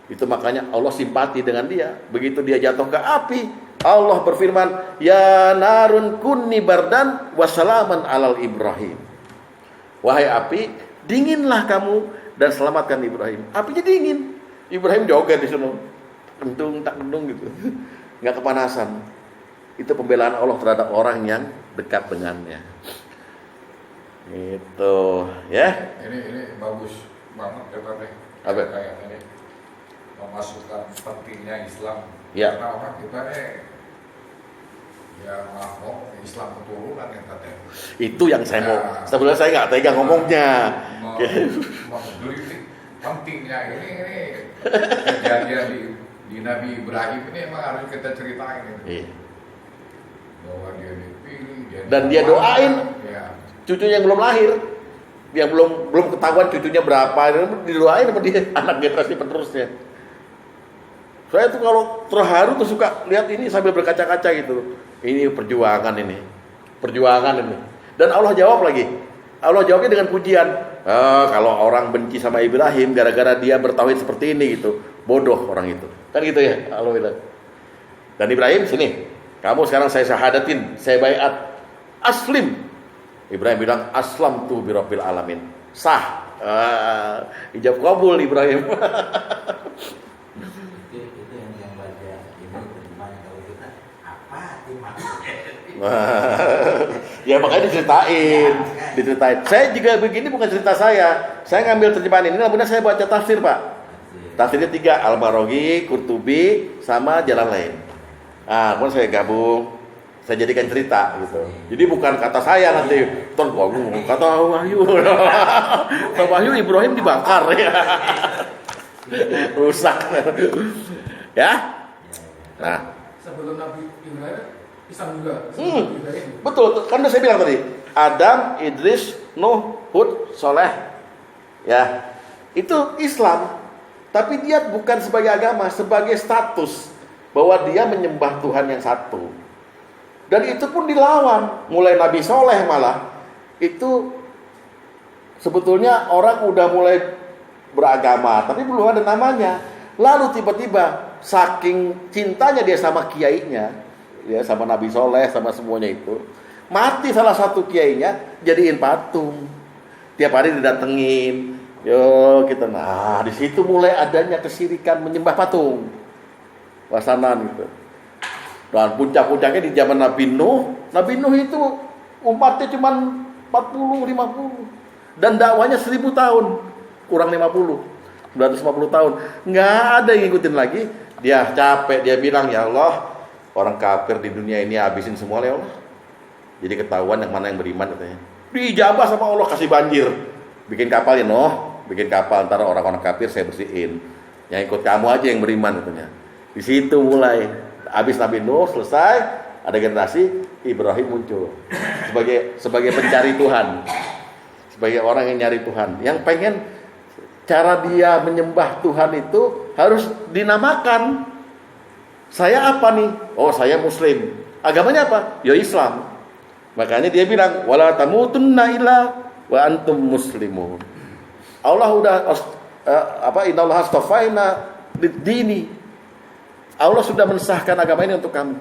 Itu makanya Allah simpati dengan dia. Begitu dia jatuh ke api, Allah berfirman, ya narun kunni bardan wassalaman alal Ibrahim. Wahai api, dinginlah kamu dan selamatkan Ibrahim. Apinya dingin. Ibrahim joget di sana, kentung tak kentung gitu, nggak kepanasan. Itu pembelaan Allah terhadap orang yang dekat dengannya. Itu ya.
Ini bagus banget katanya.
Apa?
Kayak ini memasukkan pentingnya Islam.
Ya.
Karena orang kita ya mau Islam keturunan yang katanya.
Itu yang saya mau. Sebenarnya saya nggak tega ngomongnya.
Menggelitik pentingnya ini kejadian di Nabi Ibrahim ini emang harus kita ceritain.
Iya.
Bahwa dia dipilih,
Dan dia doain cucunya yang belum lahir, yang belum ketahuan cucunya berapa, didoain sama dia anak generasi penerusnya. Saya tuh kalau terharu tuh suka lihat ini sambil berkaca-kaca gitu. Ini perjuangan ini. Dan Allah jawab lagi. Allah jawabnya dengan pujian. Kalau orang benci sama Ibrahim gara-gara dia bertauhid seperti ini gitu, bodoh orang itu. Kan gitu ya Allah bilang. Dan Ibrahim sini, kamu sekarang saya syahadatin, saya baiat, aslim. Ibrahim bilang aslam tu birabbil alamin. Sah. Ijab kabul Ibrahim.
Itu yang baca ini terjemahan kalau kita apa sih maksudnya?
Ya makanya diceritain. Saya juga begini bukan cerita saya. Saya ngambil terjemahan ini, namun saya baca tafsir Pak. Tafsirnya 3, Al-Maraghi, Qurtubi, sama Jalan Lain. Kemudian saya gabung, saya jadikan cerita gitu. Jadi bukan kata saya nanti, kata Wahyu. Kata Wahyu Ibrahim dibakar ya. Rusak. Ya. Nah,
sebelum Nabi Ibrahim, Islam juga.
Betul, kan udah saya bilang tadi, Adam, Idris, Nuh, Hud, Soleh. Ya. Itu Islam. Tapi dia bukan sebagai agama, sebagai status bahwa dia menyembah Tuhan yang satu. Dan itu pun dilawan. Mulai Nabi Soleh malah itu sebetulnya orang udah mulai beragama, tapi belum ada namanya. Lalu tiba-tiba saking cintanya dia sama kiainya, ya sama Nabi Soleh, sama semuanya itu, mati salah satu kiainya, jadiin patung. Tiap hari didatengin. Yo kita, di situ mulai adanya kesyirikan menyembah patung, wasanan gitu. Dan puncak-puncaknya di zaman Nabi Nuh. Nabi Nuh itu umatnya cuma 40-50 dan dakwanya 1000 tahun, kurang 50, 950 tahun. Nggak ada yang ngikutin lagi. Dia capek, dia bilang, ya Allah, orang kafir di dunia ini habisin semua ya Allah. Jadi ketahuan yang mana yang beriman katanya. Dijabah sama Allah, kasih banjir. Bikin kapal ya Nuh, bikin kapal, antara orang-orang kafir saya bersihin. Yang ikut kamu aja yang beriman katanya. Di situ mulai, habis Nabi Nuh selesai, ada generasi Ibrahim muncul sebagai pencari Tuhan, sebagai orang yang nyari Tuhan, yang pengen cara dia menyembah Tuhan itu harus dinamakan. Saya apa nih? Oh, saya Muslim. Agamanya apa? Ya Islam. Makanya dia bilang, wala tamutunna illa wa antum muslimun. Allah udah innallaha astafaina lid-dini. Allah sudah mensahkan agama ini untuk kamu.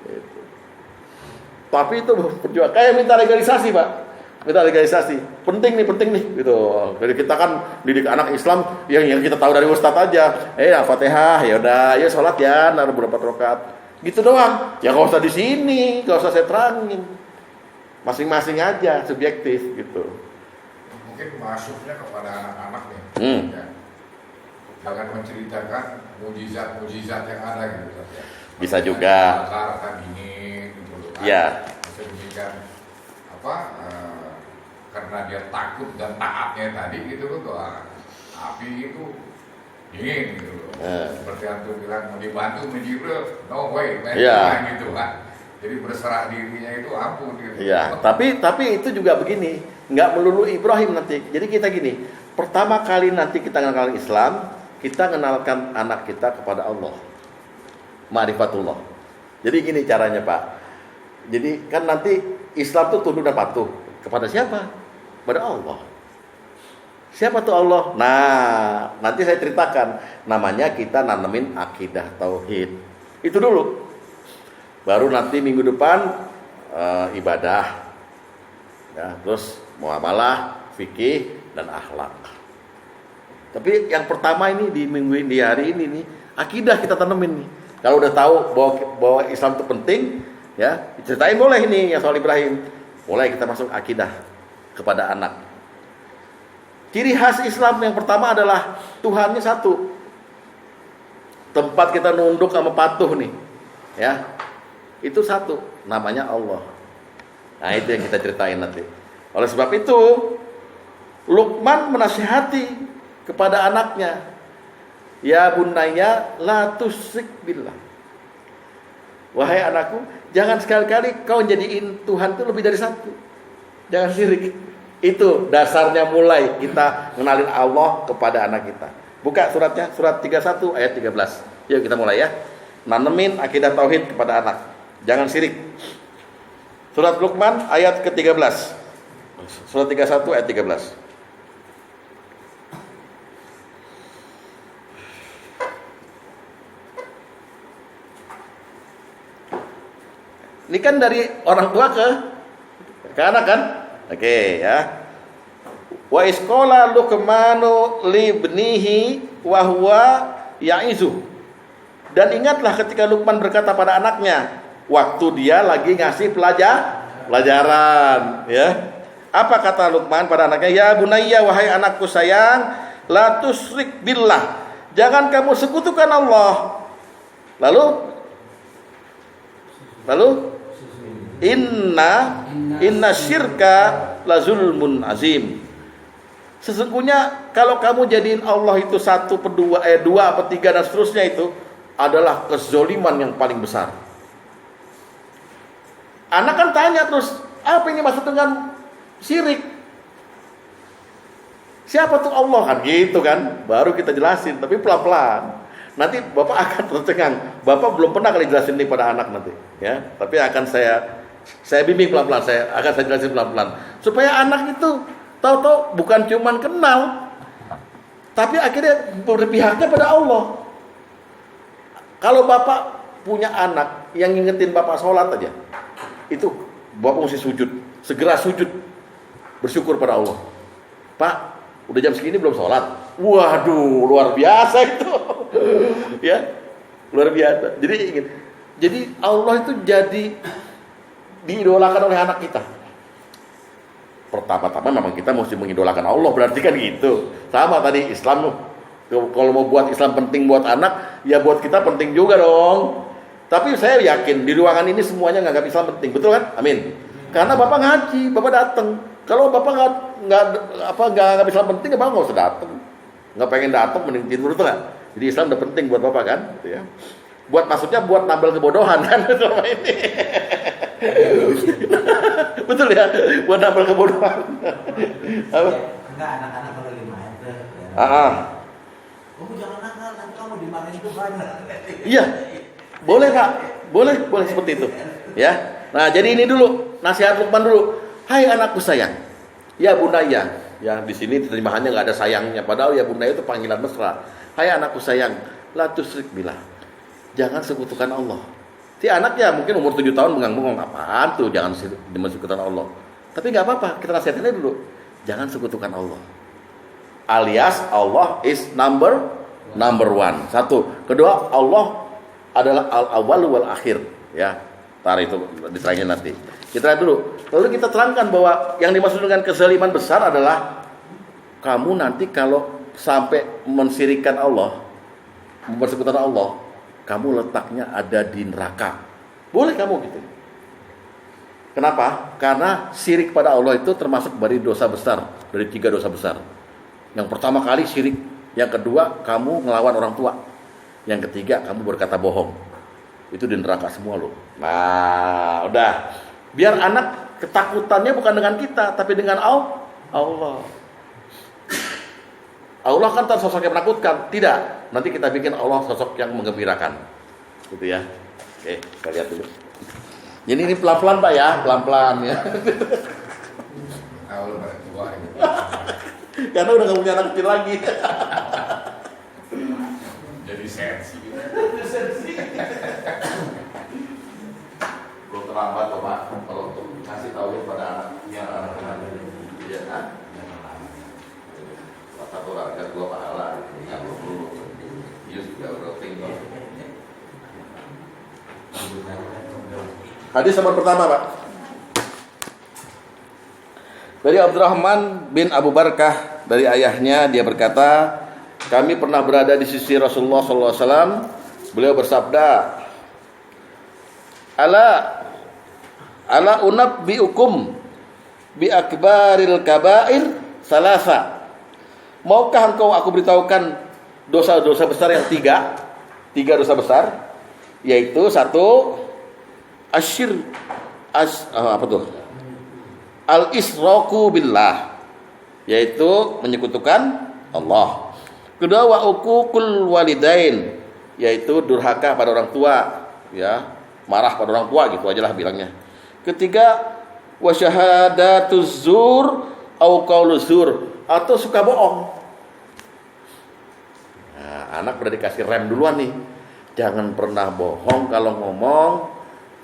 Gitu. Tapi itu perjuangan kayak minta legalisasi, Pak. Minta legalisasi. Penting nih gitu. Jadi kita kan didik anak Islam yang kita tahu dari ustaz aja. Al-Fatihah, ya udah, ya salat ya, naruh berapa rakaat. Gitu doang. Ya enggak usah di sini, enggak usah saya terangin. Masing-masing aja, subjektif gitu.
Mungkin masuknya kepada anak-anak nih. Ya. Jangan menceritakan mujizat yang ada gitu.
Bisa juga.
Rata-rata gini gitu.
Iya.
Bisa demikian karena dia takut dan taatnya tadi gitu loh, api itu dingin gitu loh. Seperti antum bilang mau dibantu menjibril, no way, gitu kan. Jadi berserah dirinya itu ampun gitu.
Iya, tapi itu juga begini, nggak melulu Ibrahim nanti. Jadi kita gini, pertama kali nanti kita mengenalkan Islam, kita mengenalkan anak kita kepada Allah, ma'rifatullah. Jadi gini caranya Pak. Jadi kan nanti Islam tuh tunduk dan patuh kepada siapa? Pada Allah. Siapa tuh Allah? Nah, nanti saya ceritakan. Namanya kita nanemin akidah tauhid. Itu dulu. Baru nanti minggu depan ibadah. Ya, terus muamalah, fikih dan akhlak. Tapi yang pertama ini di hari ini nih, akidah kita tanemin nih. Kalau udah tahu bahwa Islam itu penting, ya, ceritain boleh ini yang soal Ibrahim. Mulai kita masuk akidah kepada anak. Ciri khas Islam yang pertama adalah Tuhannya satu. Tempat kita nunduk sama patuh nih, ya. Itu satu, namanya Allah. Nah, itu yang kita ceritain nanti. Oleh sebab itu, Luqman menasihati kepada anaknya, ya bunayya la tusyrik billah. Wahai anakku, jangan sekali-kali kau jadiin Tuhan itu lebih dari satu. Jangan syirik. Itu dasarnya mulai kita mengenalin Allah kepada anak kita. Buka suratnya, surat 31 ayat 13. Yuk kita mulai ya. Nanemin akidah tauhid kepada anak. Jangan syirik. Surat Luqman ayat ke-13. Surat 31 ayat 13. Ini kan dari orang tua ke anak kan? Oke, ya. Wa isqala Luqmanu li ibnihi wa huwa ya'izu. Dan ingatlah ketika Luqman berkata pada anaknya, waktu dia lagi ngasih pelajaran, ya. Apa kata Luqman pada anaknya? Ya bunayya, wahai anakku sayang, la tusyrik billah. Jangan kamu sekutukan Allah. Lalu inna syirka la zulmun azim. Sesungguhnya kalau kamu jadiin Allah itu satu, dua, apa tiga dan seterusnya, itu adalah kezoliman yang paling besar. Anak kan tanya terus, apa ini maksud dengan syirik? Siapa tuh Allah kan gitu kan? Baru kita jelasin, tapi pelan-pelan. Nanti Bapak akan tercengang. Bapak belum pernah kali jelasin ini pada anak nanti, ya. Tapi akan saya bimbing pelan-pelan, saya jelasin pelan-pelan supaya anak itu tahu-tahu bukan cuman kenal, tapi akhirnya berpihaknya pada Allah. Kalau Bapak punya anak yang ngingetin Bapak sholat aja, itu Bapak mesti sujud, segera sujud, bersyukur pada Allah. Pak, udah jam segini belum sholat? Waduh, luar biasa itu. Ya, luar biasa. Jadi Allah itu jadi diidolakan oleh anak kita. Pertama-tama memang kita mesti mengidolakan Allah, berarti kan gitu. Sama tadi Islam loh. Kalau mau buat Islam penting buat anak, ya buat kita penting juga dong. Tapi saya yakin di ruangan ini semuanya nganggap Islam penting, betul kan? Amin. Karena Bapak ngaji, Bapak datang. Kalau Bapak nggak nganggap Islam penting, Bapak nggak usah datang. Nggak pengen datang, mending tidur, betul nggak? Jadi Islam udah penting buat Bapak kan? Gitu ya. Maksudnya buat nambal kebodohan kan selama ini. Betul ya, buat nambal kebodohan. Apa?
Enggak, anak-anak kalau lagi main tuh. Kamu jangan nakal, nanti kamu dimarahin Tuhan.
Iya, boleh Kak, boleh seperti itu. Ya, nah jadi ini dulu nasihat Luqman dulu. Hai anakku sayang, ya bunayya. Ya di sini terjemahannya nggak ada sayangnya, padahal ya bunayya itu panggilan mesra. Hai anakku sayang, la tusyrik billah. Jangan sekutukan Allah. Si anak ya mungkin umur 7 tahun bengong-bengong, apaan tuh jangan sekutukan Allah. Tapi nggak apa-apa, kita nasihatinnya dulu. Jangan sekutukan Allah. Alias Allah is number one. Satu. Kedua, Allah adalah al-awwal wal akhir. Ya, tar itu diterangin nanti. Kita lihat dulu. Lalu kita terangkan bahwa yang dimaksud dengan kezaliman besar adalah kamu nanti kalau sampai mensyirikkan Allah, mempersekutukan Allah, kamu letaknya ada di neraka. Boleh kamu gitu. Kenapa? Karena syirik pada Allah itu termasuk dari dosa besar, dari 3 dosa besar. Yang pertama kali syirik, yang kedua kamu ngelawan orang tua, yang ketiga kamu berkata bohong. Itu di neraka semua loh. Nah, udah. Biar anak ketakutannya bukan dengan kita, tapi dengan Allah. Allah kan tak sosok yang menakutkan, tidak. Nanti kita bikin Allah sosok yang menggembirakan, gitu ya. Oke, kita lihat dulu. Jadi ini pelan-pelan Pak ya, pelan-pelan ya.
Kalau pada tua ini.
Karena udah gak punya anak kecil lagi.
Jadi sensi.
Belum terlambat loh Pak, kalau untuk kasih tahu pada anak yang anak-anak ya kan. Satu orang kan 2 pahala, yang dulu. Yus juga udah tinggal. Hadis nomor pertama Pak, dari Abdurrahman bin Abu Barkah, dari ayahnya, dia berkata, kami pernah berada di sisi Rasulullah SAW. Beliau bersabda, ala unabbiukum bi akbaril kabair salasa. Maukah engkau aku beritahukan dosa-dosa besar yang 3 dosa besar, yaitu 1, al-israku billah, yaitu menyekutukan Allah. Kedua, wa uququl walidain, yaitu durhaka pada orang tua, ya, marah pada orang tua, gitu aja lah bilangnya. Ketiga, wa syahadatuz zur au qauluz zur, atau suka bohong. Nah, anak udah dikasih rem duluan nih. Jangan pernah bohong kalau ngomong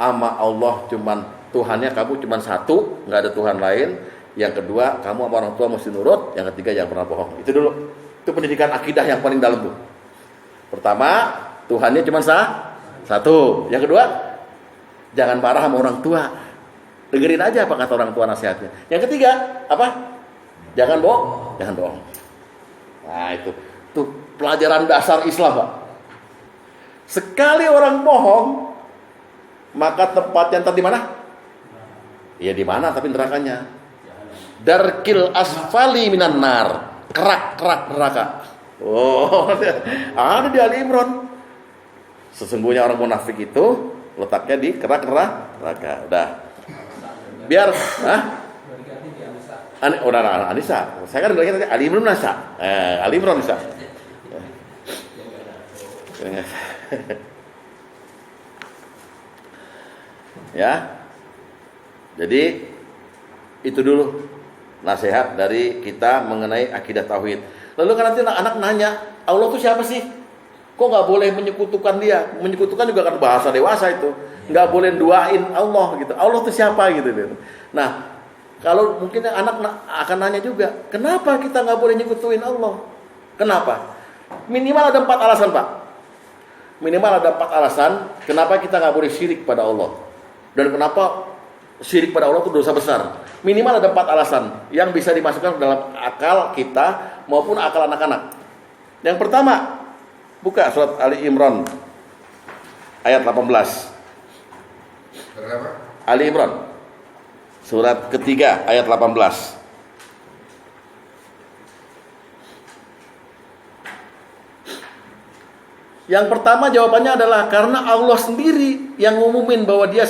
sama Allah, cuman Tuhannya kamu cuman 1, nggak ada Tuhan lain. Yang kedua, kamu sama orang tua mesti nurut. Yang ketiga, jangan pernah bohong. Itu dulu. Itu pendidikan akidah yang paling dalam tuh. Pertama, Tuhannya cuma 1. Yang kedua, jangan marah sama orang tua. Dengerin aja apa kata orang tua nasihatnya. Yang ketiga, apa? Jangan bohong. Nah, itu tuh pelajaran dasar Islam, Pak. Sekali orang bohong, maka tempatnya entar di mana? Ya di mana, tapi nerakanya. Darkil asfali minan nar. Kerak neraka. Oh, ada di Ali Imran. Sesungguhnya orang munafik itu letaknya di kerak neraka. Udah. Biar, Anissa. Saya kan bilangnya tadi Ali Imran Nasa. Ali Imran Nasa. Ya. Jadi itu dulu nasihat dari kita mengenai akidah tauhid. Lalu kan nanti anak nanya, Allah itu siapa sih? Kok nggak boleh menyekutukan dia? Menyekutukan juga kan bahasa dewasa itu. Nggak boleh duain Allah gitu. Allah itu siapa gitu. Nah, kalau mungkin anak akan nanya juga, kenapa kita nggak boleh nyekutuin Allah? Kenapa? Minimal ada 4 alasan, Pak. Minimal ada 4 alasan kenapa kita nggak boleh syirik pada Allah. Dan kenapa syirik pada Allah itu dosa besar. Minimal ada 4 alasan yang bisa dimasukkan dalam akal kita maupun akal anak-anak. Yang pertama, buka surat Ali Imran ayat 18.
Berapa?
Ali Imran surat ketiga ayat 18. Yang pertama jawabannya adalah karena Allah sendiri yang ngumumin bahwa dia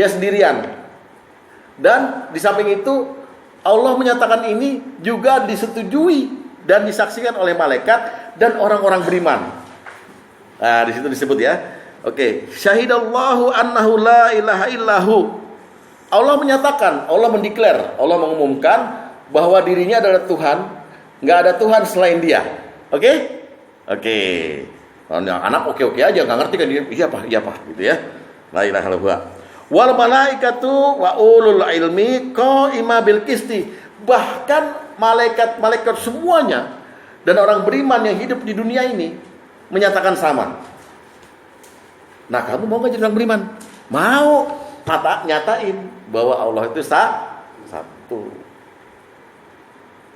sendirian. Dan di samping itu Allah menyatakan ini juga disetujui dan disaksikan oleh malaikat dan orang-orang beriman. Nah, di situ disebut ya. Oke, syahidallahu annahu la ilaha illahu. Allah menyatakan, Allah mendeklar, Allah mengumumkan bahwa dirinya adalah Tuhan, nggak ada Tuhan selain Dia. Oke? Oke. Anak oke aja, nggak ngerti kan dia, iya pak, gitu ya. La ilaha illallah. Wal malaikatu wa ulul ilmi qaima bil qisti. Bahkan malaikat semuanya dan orang beriman yang hidup di dunia ini menyatakan sama. Nah, kamu mau nggak jadi orang beriman? Mau, nyatain bahwa Allah itu satu.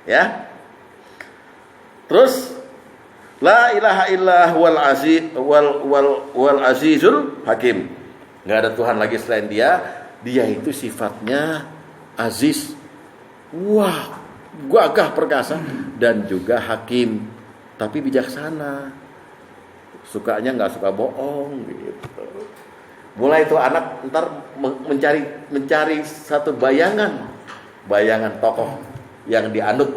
Ya. Terus la ilaha illallah wal azizul hakim. Enggak ada Tuhan lagi selain Dia Dia itu sifatnya aziz, wah, gagah perkasa, dan juga hakim, tapi bijaksana. Sukanya nggak suka bohong gitu. Mulai itu anak ntar mencari satu bayangan tokoh yang dianut.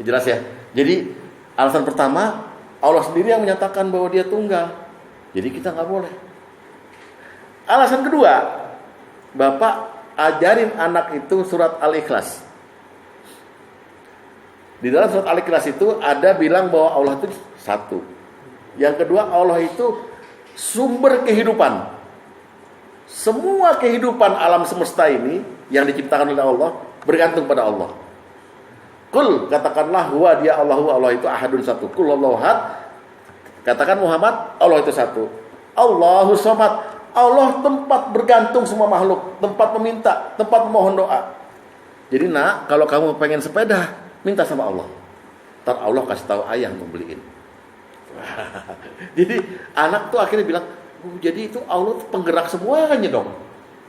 Jelas ya. Jadi alasan pertama, Allah sendiri yang menyatakan bahwa dia tunggal. Jadi kita nggak boleh. Alasan kedua, Bapak ajarin anak itu surat Al-Ikhlas. Di dalam surat Al-Ikhlas itu ada bilang bahwa Allah itu satu. Yang kedua, Allah itu sumber kehidupan. Semua kehidupan alam semesta ini yang diciptakan oleh Allah bergantung pada Allah. Kul, katakanlah huwa dia Allahu, Allah itu ahadun satu. Kul Allahu ahad. Katakan Muhammad, Allah itu satu. Allahu somad. Allah tempat bergantung semua makhluk, tempat meminta, tempat memohon doa. Jadi nak, kalau kamu pengen sepeda, minta sama Allah. Ntar Allah kasih tahu ayah untuk beliin. Jadi anak tuh akhirnya bilang, jadi itu Allah tuh penggerak semuanya dong.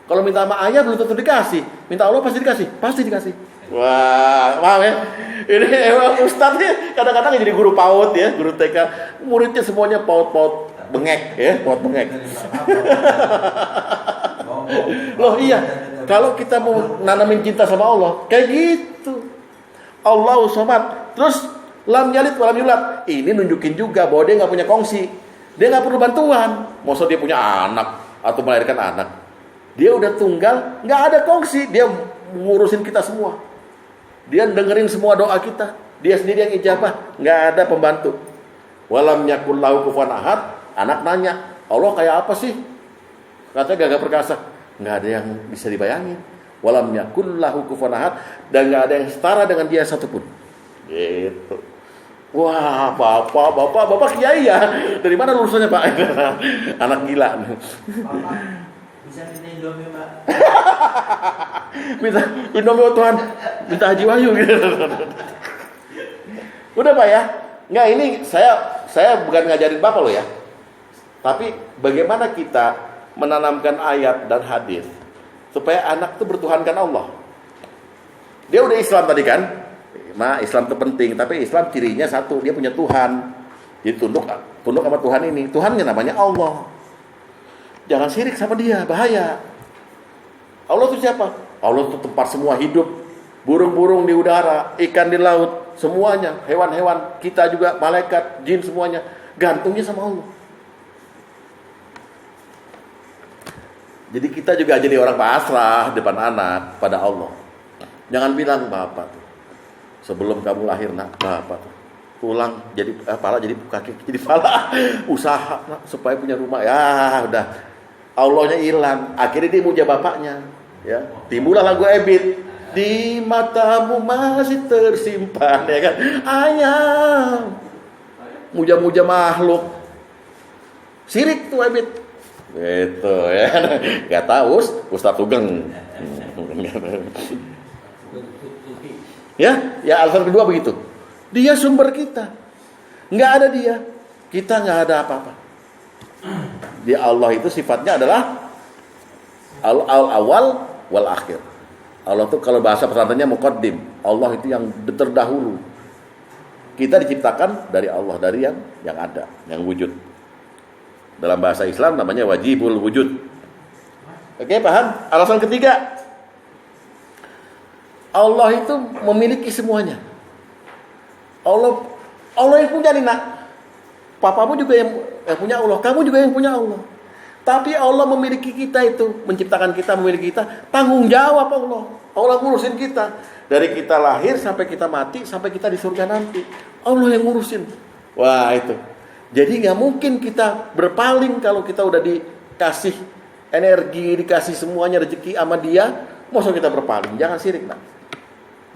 Kalau minta sama ayah belum tentu dikasih, minta Allah pasti dikasih. Wah, paham ya? Ini emang ustadznya kadang-kadang jadi guru PAUD ya, guru TK, muridnya semuanya PAUD bengek ya, PAUD bengek. Loh iya, kalau kita mau nanamin cinta sama Allah, kayak gitu. Allahu somad. Terus lam yalid wa lam yulad. Ini nunjukin juga bahwa dia nggak punya kongsi. Dia nggak perlu bantuan. Masa dia punya anak atau melahirkan anak. Dia udah tunggal, nggak ada kongsi. Dia ngurusin kita semua. Dia dengerin semua doa kita. Dia sendiri yang ijabah, nggak ada pembantu. Walam yakul lahu kufuwan ahad. Anak nanya, Allah kayak apa sih? Katanya gagah perkasa. Nggak ada yang bisa dibayangin. Walam yakul lahu kufuwan ahad, dan nggak ada yang setara dengan dia satupun. Gitu. Wah, bapak kiai ya. Dari mana lulusannya Pak? Anak gila.
Bapak bisa minta Indomie, Pak.
Minta Indomie, oh Tuhan. Minta Haji Wahyu gitu. Udah Pak ya. Nggak, ini saya bukan ngajarin Bapak loh ya. Tapi bagaimana kita menanamkan ayat dan hadis supaya anak itu bertuhankan Allah. Dia udah Islam tadi kan? Islam itu penting, tapi Islam cirinya satu, dia punya Tuhan. Jadi tunduk sama Tuhan ini. Tuhannya namanya Allah. Jangan syirik sama dia, bahaya. Allah itu siapa? Allah itu tempat semua hidup. Burung-burung di udara, ikan di laut, semuanya, hewan-hewan, kita juga, malaikat, jin semuanya, gantungnya sama Allah. Jadi kita juga jadi orang pasrah depan anak pada Allah. Jangan bilang Bapak tuh, sebelum kamu lahir nak, Bapak tuh pulang jadi pala jadi kaki jadi pala, usaha nak, supaya punya rumah. Ya udah, Allahnya hilang. Akhirnya dia muja bapaknya. Ya, timbullah lagu Ebit. Di matamu masih tersimpan, ya kan? Ayam, muja-muja makhluk. Sirik tuh Ebit. Gitu ya. Gak tahu Ustaz Sugeng. Ya alasan kedua begitu. Dia sumber kita. Nggak ada dia, kita nggak ada apa-apa. Di Allah itu sifatnya adalah al-awwal wal akhir. Allah itu kalau bahasa pesantrennya muqaddim. Allah itu yang terdahulu. Kita diciptakan dari Allah, dari yang ada, yang wujud. Dalam bahasa Islam namanya wajibul wujud. Oke, paham? Alasan ketiga, Allah itu memiliki semuanya. Allah yang punya nih nak. Papamu juga yang punya Allah, kamu juga yang punya Allah. Tapi Allah memiliki kita itu, menciptakan kita, memiliki kita, tanggung jawab Allah. Allah ngurusin kita dari kita lahir sampai kita mati, sampai kita di surga nanti. Allah yang ngurusin. Wah itu. Jadi nggak mungkin kita berpaling kalau kita udah dikasih energi, dikasih semuanya rezeki sama Dia, masa kita berpaling? Jangan syirik nak.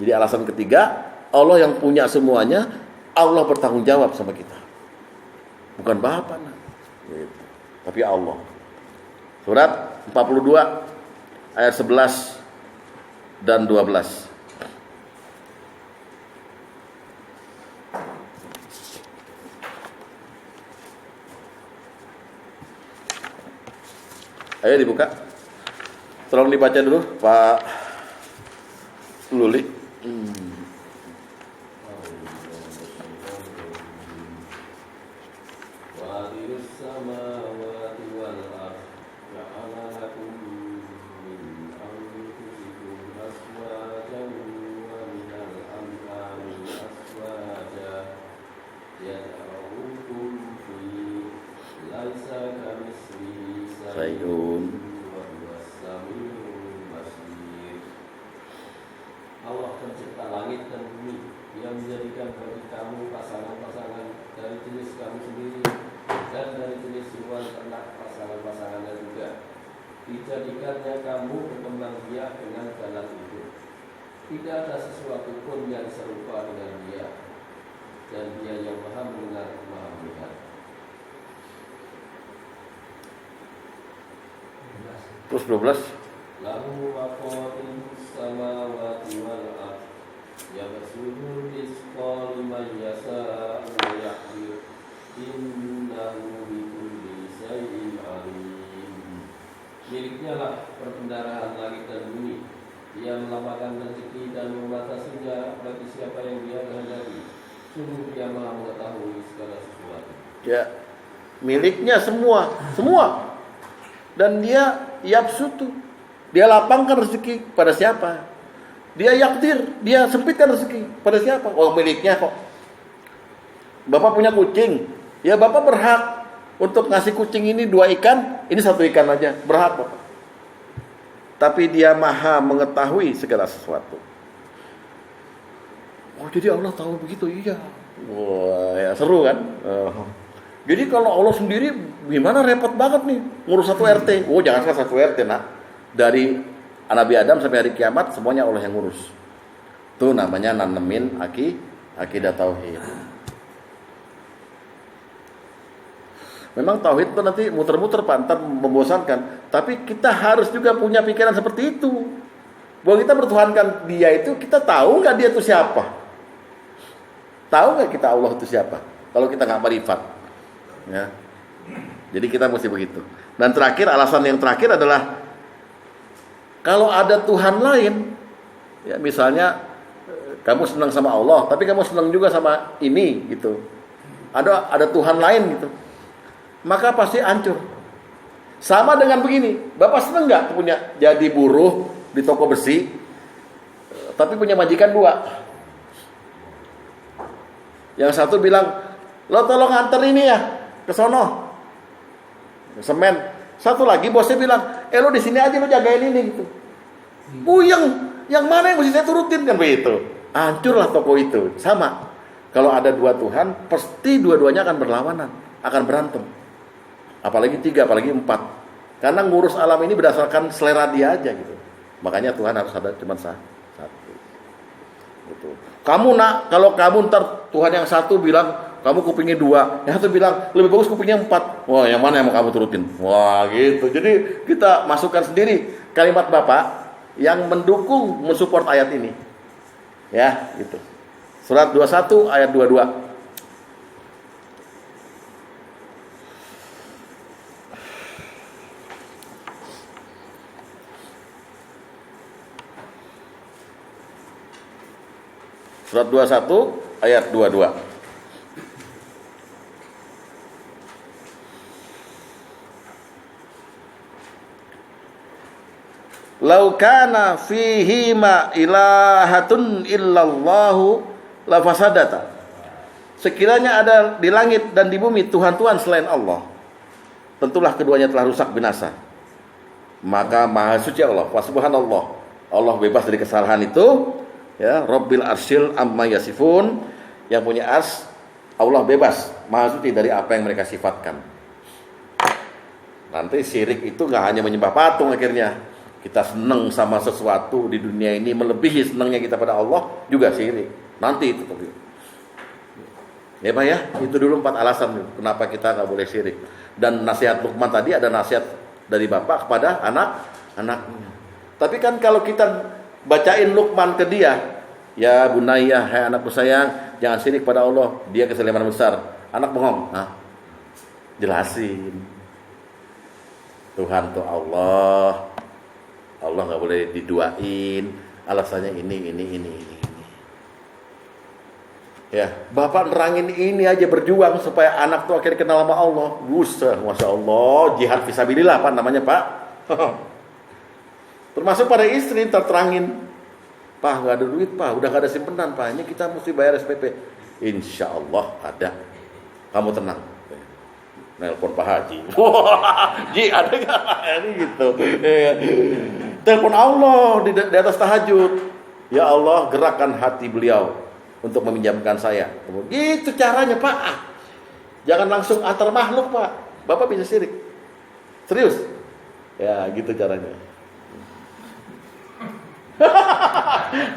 Jadi alasan ketiga, Allah yang punya semuanya, Allah bertanggung jawab sama kita. Bukan Bapak nak. Gitu. Tapi Allah. Surat 42 ayat 11 dan 12. Ayo dibuka. Tolong dibaca dulu Pak Luli. Sayun.
Allah pencipta langit dan bumi yang menjadikan bagi kamu pasangan-pasangan dari jenis kamu sendiri dan dari jenis hewan ternak pasangan-pasangannya juga. Dijadikannya kamu berkembang biak dengan jalan hidup. Tidak ada sesuatu pun yang serupa dengan Dia, dan Dia yang Maha mendengar, Maha melihat.
Terus 12.
Lahu maqatis samawati wal ardh yabsutu rizqa liman yasha'u wa yaqdir innahu bikulli syai'in alim. Miliknya lah perbendaharaan langit dan bumi. Dia melapangkan rezeki dan membatasinya bagi siapa yang Dia kehendaki. Sungguh Dia Maha mengetahui segala sesuatu.
Ya, miliknya semua. Dan Dia yabsutu, Dia lapangkan rezeki pada siapa. Dia yakdir, Dia sempitkan rezeki pada siapa. Oh, miliknya kok. Bapak punya kucing, ya Bapak berhak untuk ngasih kucing ini 2 ikan, ini 1 ikan aja, berhak Bapak. Tapi Dia Maha mengetahui segala sesuatu. Oh, jadi Allah tahu begitu, iya. Wah, ya seru kan? Jadi kalau Allah sendiri gimana, repot banget nih ngurus 1 RT. Oh, jangan salah 1 RT, nak. Dari Nabi Adam sampai hari kiamat semuanya Allah yang ngurus. Itu namanya nanemin akidah tauhid. Memang tauhid itu nanti muter-muter Pak, ntar membosankan. Tapi kita harus juga punya pikiran seperti itu. Bahwa kita bertuhankan Dia itu, kita tahu nggak Dia itu siapa? Tahu nggak kita Allah itu siapa? Kalau kita nggak marifat. Ya. Jadi kita mesti begitu. Dan terakhir, alasan yang terakhir adalah kalau ada Tuhan lain, ya misalnya kamu senang sama Allah, tapi kamu senang juga sama ini gitu. Ada Tuhan lain gitu. Maka pasti hancur. Sama dengan begini, Bapak senang nggak punya jadi buruh di toko besi, tapi punya majikan 2. Yang satu bilang, lo tolong anter ini ya ke sono, semen. Satu lagi bosnya bilang, lo di sini aja lo jagain ini gitu. Yang mana yang mesti saya turutin kan begitu. Hancurlah toko itu. Sama. Kalau ada 2 Tuhan, pasti dua-duanya akan berlawanan, akan berantem. Apalagi 3, apalagi 4. Karena ngurus alam ini berdasarkan selera dia aja gitu. Makanya Tuhan harus ada cuma 1. Gitu. Kamu nak, kalau kamu ntar Tuhan yang satu bilang kamu kupingnya 2, yang satu bilang lebih bagus kupingnya 4. Wah, yang mana yang mau kamu turutin? Wah, gitu. Jadi kita masukkan sendiri kalimat Bapak yang mendukung, mensupport ayat ini. Ya, gitu. Surat 21 ayat 22. Surat 21 ayat 22. Lau kana fihi ma ilahatun illallahu la fasadata. Sekiranya ada di langit dan di bumi Tuhan-Tuhan selain Allah, tentulah keduanya telah rusak binasa. Maka maha suci Allah, wa subhanallah. Allah bebas dari kesalahan itu. Ya, Rabbil arsyil amma yasifun, yang punya ars, Allah bebas, maha suci dari apa yang mereka sifatkan. Nanti syirik itu gak hanya menyembah patung akhirnya. Kita senang sama sesuatu di dunia ini melebihi senangnya kita pada Allah, juga syirik. Nanti itu. Ya Pak ya, itu dulu 4 alasan kenapa kita gak boleh syirik. Dan nasihat Luqman tadi ada nasihat dari bapak kepada anak-anaknya. Tapi kan kalau kita bacain Luqman ke dia, ya bunayya, hai anakku sayang, jangan syirik pada Allah, dia kesalahan besar. Anak bengong, jelasin Tuhan tuh Allah, Allah nggak boleh diduain, alasannya ini. Ya, Bapak nerangin ini aja, berjuang supaya anak tuh akhirnya kenal sama Allah. Buset, Masya Allah, jihad fisabilillah Pak namanya Pak. Termasuk pada istri terterangin, Pak nggak ada duit Pak, udah nggak ada simpenan Pak, ini kita mesti bayar SPP. Insya Allah ada, kamu tenang. Nelpon Pak Haji, Ji ada nggak? Ini gitu. Telepon Allah di atas tahajud, ya Allah gerakkan hati beliau untuk meminjamkan saya. Gitu caranya Pak. Jangan langsung antar makhluk Pak, Bapak bisa syirik. Serius? Ya gitu caranya.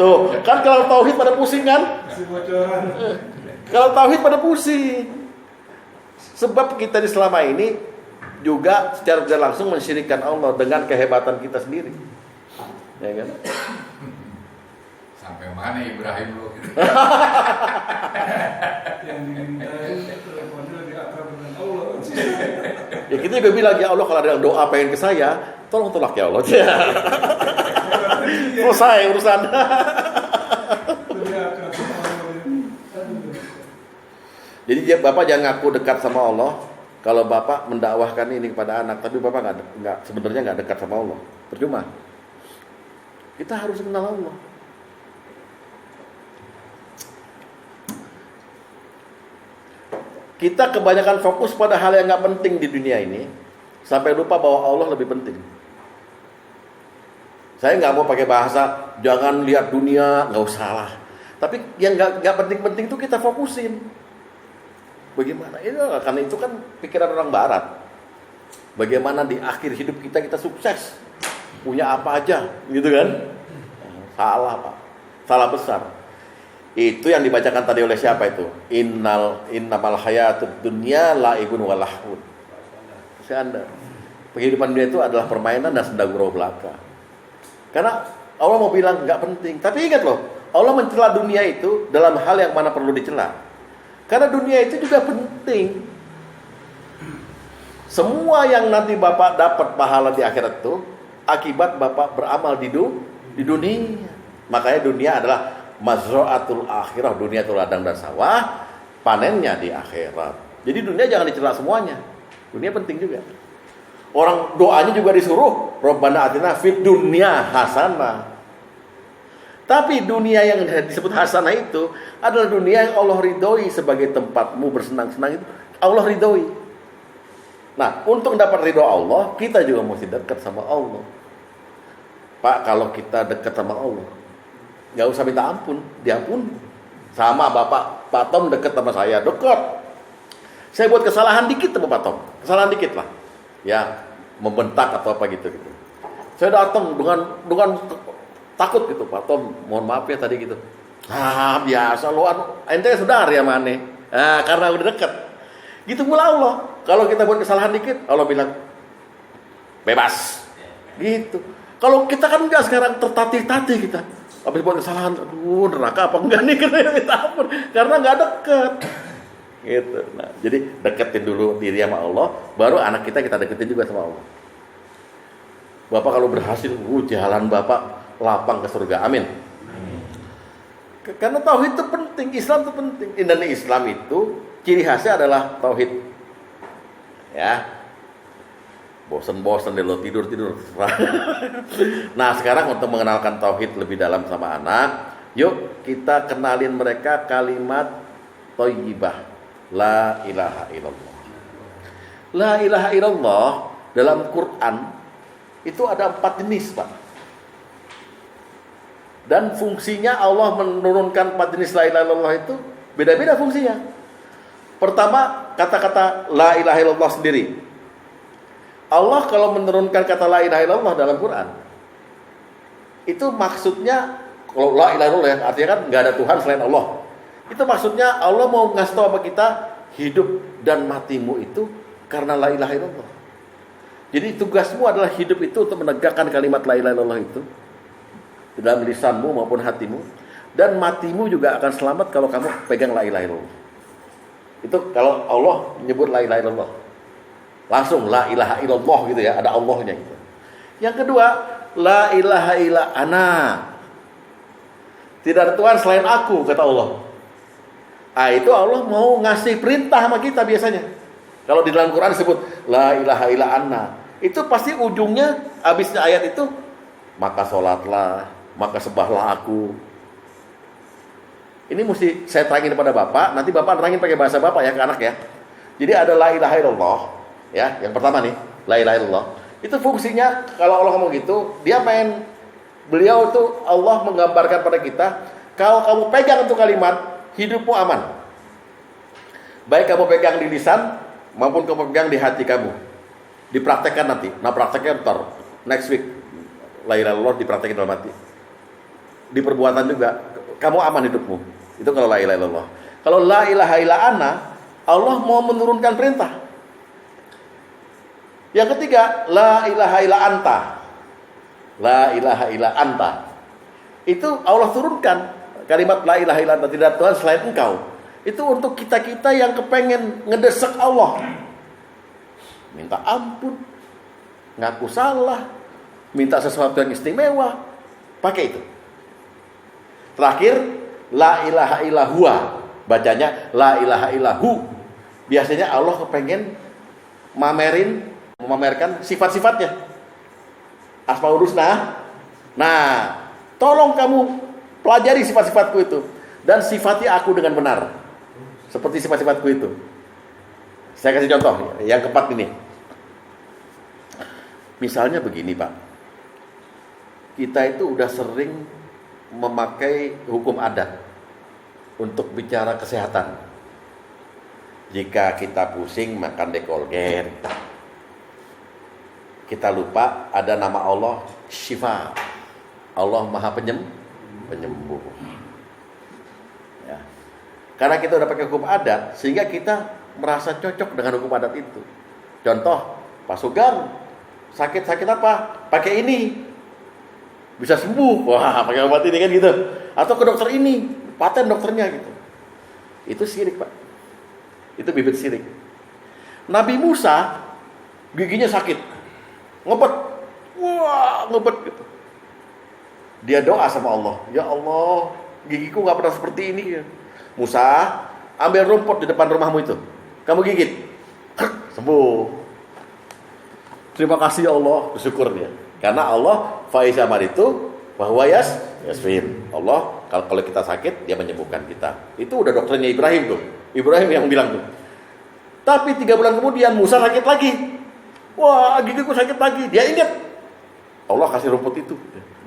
Tuh kan kalau tauhid pada pusing kan? Kalau tauhid pada pusing. Sebab kita di selama ini juga secara tidak langsung mensyirikkan Allah dengan kehebatan kita sendiri. Ya kan?
Sampai mana Ibrahim lu?
Yang dimintai teleponnya diakrab dengan Allah.
Ya kita juga bilang, ya Allah kalau ada yang doa pengen ke saya, tolong tolak ya Allah. Selesai urusan. Jadi Bapak jangan ngaku dekat sama Allah kalau Bapak mendakwahkan ini kepada anak, tapi Bapak sebenarnya nggak dekat sama Allah. Percuma. Kita harus kenal Allah. Kita kebanyakan fokus pada hal yang nggak penting di dunia ini, sampai lupa bahwa Allah lebih penting. Saya nggak mau pakai bahasa jangan lihat dunia, nggak usah lah. Tapi yang nggak penting-penting itu kita fokusin. Bagaimana? Karena itu kan pikiran orang Barat. Bagaimana di akhir hidup kita sukses, punya apa aja, gitu kan? Salah Pak, salah besar. Itu yang dibacakan tadi oleh siapa itu? Innamal hayatud dunya la'ibun wa lahun. Anda, kehidupan dunia itu adalah permainan dan senda gurau belaka. Karena Allah mau bilang nggak penting, tapi ingat loh, Allah mencela dunia itu dalam hal yang mana perlu dicela. Karena dunia itu juga penting. Semua yang nanti Bapak dapat pahala di akhirat itu akibat Bapak beramal di dunia. Makanya dunia adalah mazra'atul akhirah, dunia itu ladang dan sawah, panennya di akhirat. Jadi dunia jangan dicela semuanya. Dunia penting juga. Orang doanya juga disuruh Rabbana atina fid dunya hasanah. Tapi dunia yang disebut hasanah itu adalah dunia yang Allah ridhoi sebagai tempatmu bersenang-senang, itu Allah ridhoi. Nah, untuk dapat ridho Allah, kita juga mesti dekat sama Allah. Pak, kalau kita dekat sama Allah, nggak usah minta ampun, diampun. Sama Bapak, Pak Tom dekat sama saya, dekat. Saya buat kesalahan dikit sama Pak Tom, kesalahan dikit lah, ya membentak atau apa gitu. Saya datang dengan takut gitu, Pak Tom, mohon maaf ya tadi gitu. Biasa lo, ente saudara ya mane. Karena udah dekat. Gitu pula Allah. Kalau kita buat kesalahan dikit, Allah bilang bebas. Gitu. Kalau kita kan enggak, sekarang tertatih-tatih kita. Habis buat kesalahan, aduh neraka apa enggak nih, kita minta ampun karena enggak dekat. Gitu. Nah, jadi deketin dulu diri sama Allah, baru anak kita deketin juga sama Allah. Bapak kalau berhasil, jalan Bapak lapang ke surga, amin. Karena tauhid itu penting, Islam itu penting. Dan Islam itu ciri khasnya adalah tauhid. Ya, bosan-bosan deh lo tidur. Nah sekarang untuk mengenalkan tauhid lebih dalam sama anak, yuk kita kenalin mereka kalimat thayyibah, la ilaha illallah. La ilaha illallah dalam Quran itu ada 4 jenis Pak. Dan fungsinya Allah menurunkan 4 jenis la ilaha illallah itu beda-beda fungsinya. Pertama, kata-kata la ilaha illallah sendiri. Allah kalau menurunkan kata la ilaha illallah dalam Quran, itu maksudnya, kalau la ilaha illallah artinya kan nggak ada Tuhan selain Allah. Itu maksudnya Allah mau ngasih tahu apa kita, hidup dan matimu itu karena la ilaha illallah. Jadi tugasmu adalah hidup itu untuk menegakkan kalimat la ilaha illallah itu di dalam lisanmu maupun hatimu, dan matimu juga akan selamat kalau kamu pegang la ilaha illallah. Itu kalau Allah menyebut la ilaha illallah, langsung la ilaha illallah gitu ya, ada Allahnya gitu. Yang kedua, la ilaha illa ana. Tidak ada Tuhan selain aku, kata Allah. Itu Allah mau ngasih perintah sama kita biasanya. Kalau di dalam Quran disebut la ilaha illa ana, itu pasti ujungnya habisnya ayat itu maka sholatlah, maka sembahlah aku. Ini mesti saya terangin kepada Bapak, nanti Bapak terangin pakai bahasa Bapak ya ke anak ya. Jadi ada la ilaha illallah ya, yang pertama nih, la ilaha illallah. Itu fungsinya kalau Allah ngomong gitu, beliau tuh Allah menggambarkan pada kita, kalau kamu pegang itu kalimat, hidupmu aman. Baik kamu pegang di lisan maupun kamu pegang di hati kamu. Dipraktekkan nanti. Nah, prakteknya ntar next week. La ilaha illallah dipraktekin dalam hati. Di perbuatan juga kamu aman hidupmu. Itu kalau la ilaha illallah. Kalau la ilaha illa ana, Allah mau menurunkan perintah. Yang ketiga, la ilaha illa anta. La ilaha illa anta. Itu Allah turunkan kalimat la ilaha illa anta, tidak Tuhan selain engkau. Itu untuk kita-kita yang kepengen ngedesak Allah. Minta ampun, ngaku salah, minta sesuatu yang istimewa, pakai itu. Terakhir, la ilaha illa huwa. Bacanya la ilaha illa hu. Biasanya Allah kepengen memamerkan sifat-sifatnya. Asmaul husna. Nah, tolong kamu pelajari sifat-sifatku itu dan sifati aku dengan benar. Seperti sifat-sifatku itu. Saya kasih contoh yang keempat ini. Misalnya begini, Pak. Kita itu udah sering memakai hukum adat untuk bicara kesehatan. Jika kita pusing makan dekolgen. Kita lupa ada nama Allah Syifa. Allah Maha Penyembuh. Ya. Karena kita udah pakai hukum adat, sehingga kita merasa cocok dengan hukum adat itu. Contoh, Pak Sugeng sakit apa? Pakai ini, bisa sembuh. Wah, pakai obat ini kan gitu. Atau ke dokter ini, paten dokternya gitu. Itu syirik, Pak. Itu bibit syirik. Nabi Musa giginya sakit, ngebet, gitu. Dia doa sama Allah, ya Allah, gigiku nggak pernah seperti ini. Musa, ambil rumput di depan rumahmu itu, kamu gigit, sembuh. Terima kasih ya Allah, bersyukur dia. Karena Allah Faiza Maritu bahwa Yasfin. Allah kalau kita sakit dia menyembuhkan kita. Itu udah dokternya Ibrahim tuh. Ibrahim yang bilang tuh. Tapi 3 bulan kemudian Musa sakit lagi. Wah, gigiku sakit lagi. Dia ingat Allah kasih rumput itu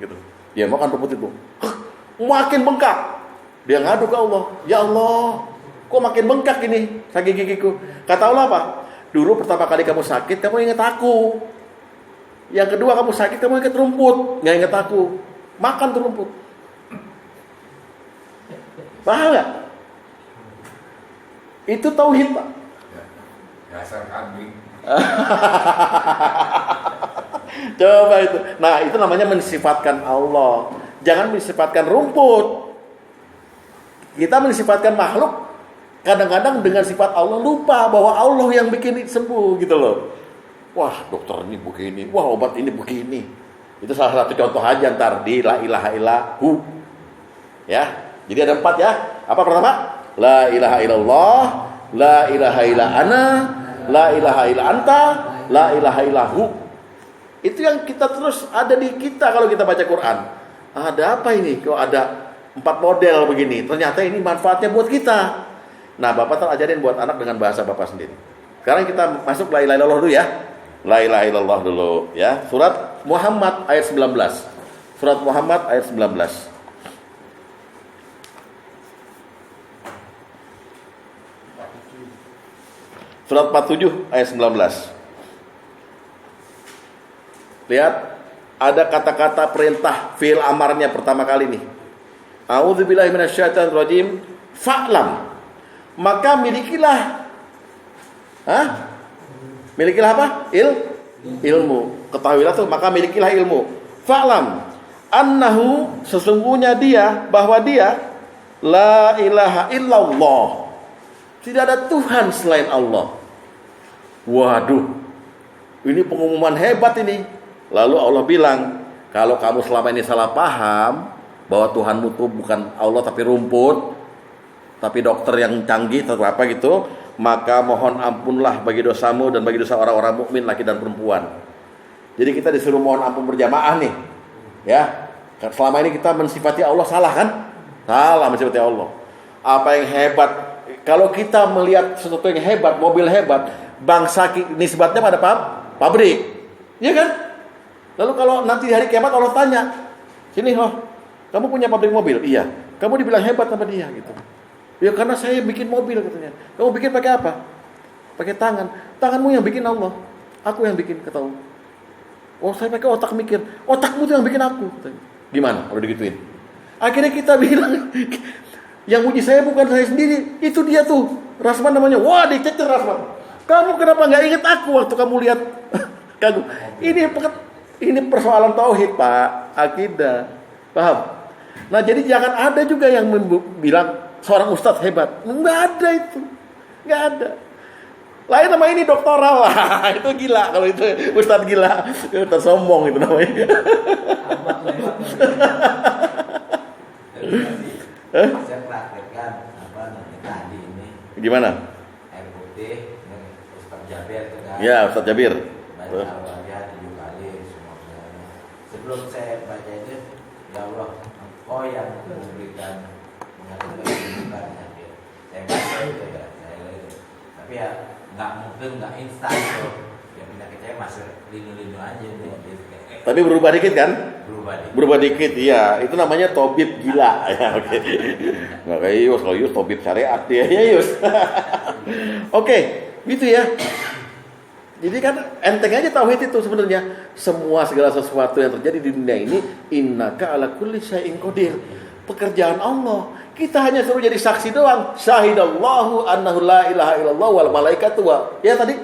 gitu. Dia makan rumput itu. Makin bengkak. Dia ngadu ke Allah. Ya Allah, kok makin bengkak ini sakit gigiku. Kata Allah apa? Dulu pertama kali kamu sakit, kamu ingat aku. Yang kedua kamu sakit, kamu ingat rumput. Nggak ingat aku. Makan tuh rumput. Paham nggak? Itu tauhid, Pak.
Dasar kambing.
Coba itu. Nah, itu namanya mensifatkan Allah. Jangan mensifatkan rumput. Kita mensifatkan makhluk. Kadang-kadang dengan sifat Allah lupa bahwa Allah yang bikin sembuh gitu loh. Wah, dokter ini begini. Wah, obat ini begini. Itu salah satu contoh aja ntar di la ilaha illahu. Ya. Jadi ada 4 ya. Apa pertama? La ilaha illallah, la ilaha illa ana, la ilaha illa anta, la ilaha illahu. Itu yang kita terus ada di kita kalau kita baca Quran. Ada apa ini? Kok ada 4 model begini? Ternyata ini manfaatnya buat kita. Nah, Bapak ajarin buat anak dengan bahasa Bapak sendiri. Sekarang kita masuk la ilaha illallah dulu ya. La ilaha illallah dulu ya. Surat Muhammad ayat 19. Surat Muhammad ayat 19. Surat 47 ayat 19. Lihat, ada kata-kata perintah fi'il amarnya pertama kali nih. A'udzubillahi minasyaitonirrajim. Fa'lam. Maka milikilah. Milikilah apa? Ilmu. Ketahuilah tuh, maka milikilah ilmu. Fa'lam annahu, sesungguhnya dia, bahwa dia la ilaha illallah. Tidak ada Tuhan selain Allah. Waduh, ini pengumuman hebat ini. Lalu Allah bilang, Kalau kamu selama ini salah paham bahwa Tuhanmu itu bukan Allah tapi rumput, tapi dokter yang canggih atau apa gitu, maka mohon ampunlah bagi dosamu dan bagi dosa orang-orang mukmin laki dan perempuan. Jadi kita disuruh mohon ampun berjamaah nih. Ya. Selama ini kita mensifati Allah salah kan? Salah mensifati Allah. Apa yang hebat? Kalau kita melihat sesuatu yang hebat, mobil hebat, bangsa nisbatnya pada pabrik. Iya kan? Lalu kalau nanti di hari kiamat Allah tanya, "Sini, kamu punya pabrik mobil?" "Iya." "Kamu dibilang hebat sama dia," gitu. "Ya karena saya bikin mobil," katanya. "Kamu bikin pakai apa?" "Pakai tangan." "Tanganmu yang bikin Allah, aku yang bikin," kata Allah. "Oh, saya pakai otak mikir." "Otakmu tuh yang bikin aku," katanya. Gimana kalau digituin? Akhirnya kita bilang, yang muji saya bukan saya sendiri, itu dia tuh, Rasman namanya. Wah, dicecer Rasman. "Kamu kenapa nggak ingat aku waktu kamu lihat kamu?" Ini persoalan tauhid, Pak, akidah. Paham? Nah, jadi jangan ada juga yang bilang seorang ustadz hebat. Nggak ada itu. Nggak ada. Lain nama ini doktoral lah. Itu gila kalau itu ustadz gila. Itu sombong itu namanya.
Saya praktekkan tadi ini.
Gimana?
Air putih Ustadz Jabir itu kan.
Ya, Ustadz Jabir.
Baca Al-Fatihah 7 kali semuanya. Sebelum saya baca itu, ya Allah, Engkau yang memberikan mengatakan kehidupan ya. Saya baca itu ya, tapi ya nggak instan tuh. Ya penyakit saya masih linu-linu aja nih.
Tapi berubah dikit kan?
Berubah
dikit, iya. Itu namanya tobib gila. Ya, oke. Nggak kayak Yus, kalau Yus tobib syariat dia, ya Yus. Oke, gitu ya. Jadi kan enteng aja tauhid itu sebenarnya. Semua segala sesuatu yang terjadi di dunia ini, innaka ala kulli syai'in qadir. Pekerjaan Allah. Kita hanya suruh jadi saksi doang. Syahidallahu annahu la ilaha illallah wal malaikatu wa. Ya tadi.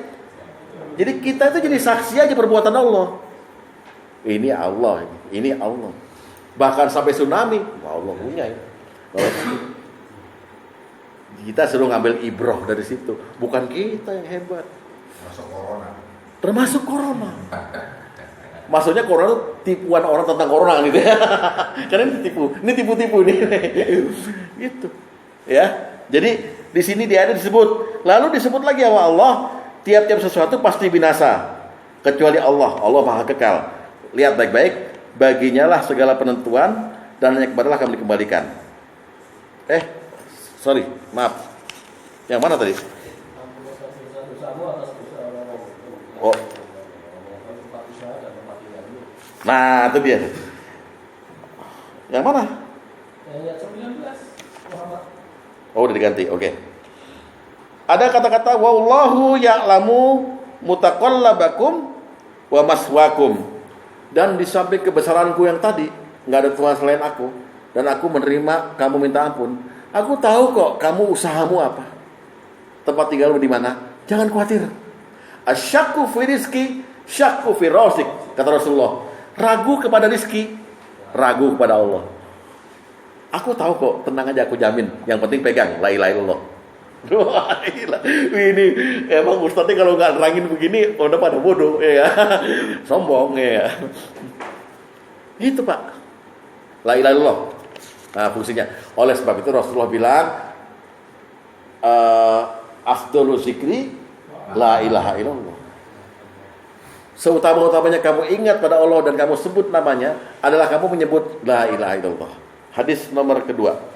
Jadi kita itu jadi saksi aja perbuatan Allah. Ini Allah, ini Allah. Bahkan sampai tsunami, Allah punya ya. Kita suruh ngambil ibroh dari situ. Bukan kita yang hebat. Termasuk corona. Maksudnya corona tipuan orang tentang corona gitu ya. Karena ini tipu-tipu nih. Gitu. Ya. Jadi di sini dia ada disebut. Lalu disebut lagi sama Allah, tiap-tiap sesuatu pasti binasa kecuali Allah. Allah Maha Kekal. Lihat baik-baik, baginya lah segala penentuan dan hanya kepadalah kami dikembalikan. Sorry, maaf. Yang mana tadi? Oh. Nah, itu dia. Yang mana?
Ayat 19.
Oh, udah diganti. Oke. Ada kata-kata wallahu ya'lamu mutaqallabakum wa maswaakum. Dan di samping kebesaranku yang tadi, nggak ada Tuhan selain aku, dan aku menerima kamu minta ampun. Aku tahu kok kamu usahamu apa, tempat tinggalmu di mana. Jangan khawatir. Asyakku fi rizki, syakku fi rasik, kata Rasulullah. Ragu kepada rizki, ragu kepada Allah. Aku tahu kok, tenang aja, aku jamin. Yang penting pegang la ilaha illallah. Wah, ini emang ustadznya kalau nggak nerangin begini, udah pada bodoh ya, sombong ya. Gitu Pak, la ilaha illallah. Nah fungsinya. Oleh sebab itu Rasulullah bilang, afdhalu zikri la ilaha illallah. Seutama-utamanya kamu ingat pada Allah dan kamu sebut namanya adalah kamu menyebut la ilaha illallah. Hadis nomor kedua.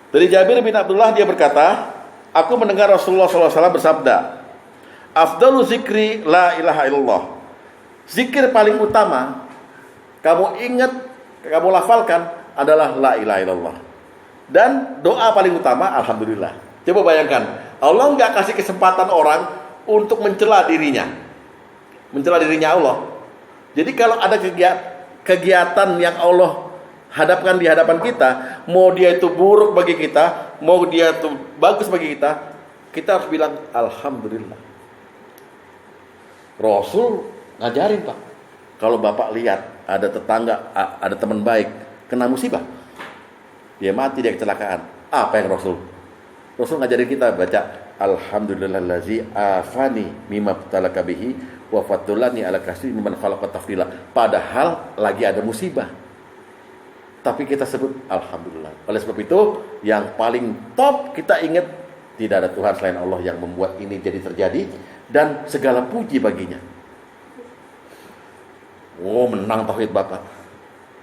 Dari Jabir bin Abdullah dia berkata, aku mendengar Rasulullah SAW bersabda, afdalu zikri la ilaha illallah. Zikir paling utama kamu ingat, kamu lafalkan adalah la ilaha illallah. Dan doa paling utama alhamdulillah. Coba bayangkan, Allah nggak kasih kesempatan orang untuk mencela dirinya. Mencela dirinya Allah. Jadi kalau ada kegiatan yang Allah hadapkan di hadapan kita, mau dia itu buruk bagi kita, mau dia itu bagus bagi kita, kita harus bilang alhamdulillah. Rasul ngajarin Pak, kalau Bapak lihat ada tetangga, ada teman baik kena musibah, dia mati, dia kecelakaan, apa yang Rasul ngajarin kita baca alhamdulillahillazi afani mimma btalaka bihi wa faddalani ala katsirin mimman khalaqa tafdila. Padahal lagi ada musibah, tapi kita sebut alhamdulillah. Oleh sebab itu, yang paling top kita ingat, tidak ada Tuhan selain Allah yang membuat ini jadi terjadi, dan segala puji baginya. Oh, menang tauhid Bapak.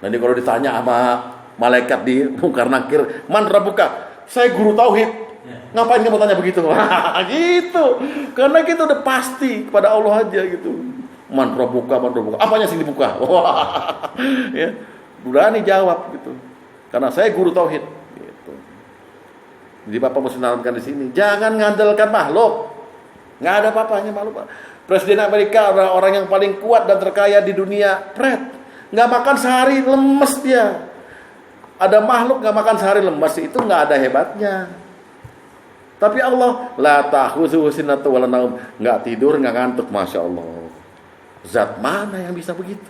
Nanti kalau ditanya sama malaikat di mungkar nakir, man rabbuka? Saya guru tauhid. Ngapain kamu tanya begitu? Gitu. Karena kita udah pasti kepada Allah aja gitu. Man rabbuka, man rabbuka. Apanya sih dibuka? Ya. Berani jawab gitu. Karena saya guru tauhid gitu. Jadi Bapak mesti nanamkan di sini. Jangan ngandalkan makhluk. Nggak ada apa-apanya makhluk. Presiden Amerika orang yang paling kuat dan terkaya di dunia, nggak makan sehari lemes dia. Ada makhluk nggak makan sehari lemes, itu nggak ada hebatnya. Tapi Allah, la ta'khudhuhu sinatun wa la naum, nggak tidur, nggak ngantuk, masya Allah. Zat mana yang bisa begitu?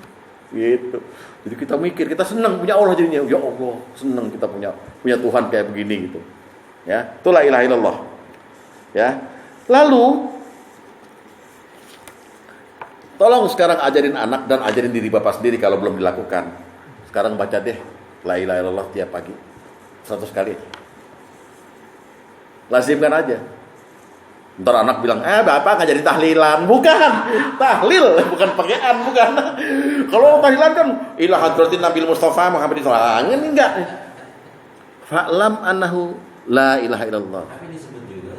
Gitu. Jadi kita mikir, kita senang punya Allah jadinya. Ya Allah, senang kita punya Tuhan kayak begini gitu. Ya, itu la ilaha illallah. Ya. Lalu tolong sekarang ajarin anak dan ajarin diri Bapak sendiri kalau belum dilakukan. Sekarang baca deh la ilaha illallah tiap pagi 100 kali. Lazimkan aja. Ntar anak bilang, Bapak ngajarin tahlilan. Bukan, tahlil, bukan pakaian, bukan. Kalau tahlilan kan ila hadratin Nabi Mustafa Muhammad SAW. Ini enggak. Fa'lam annahu la ilaha illallah.
Tapi disebut juga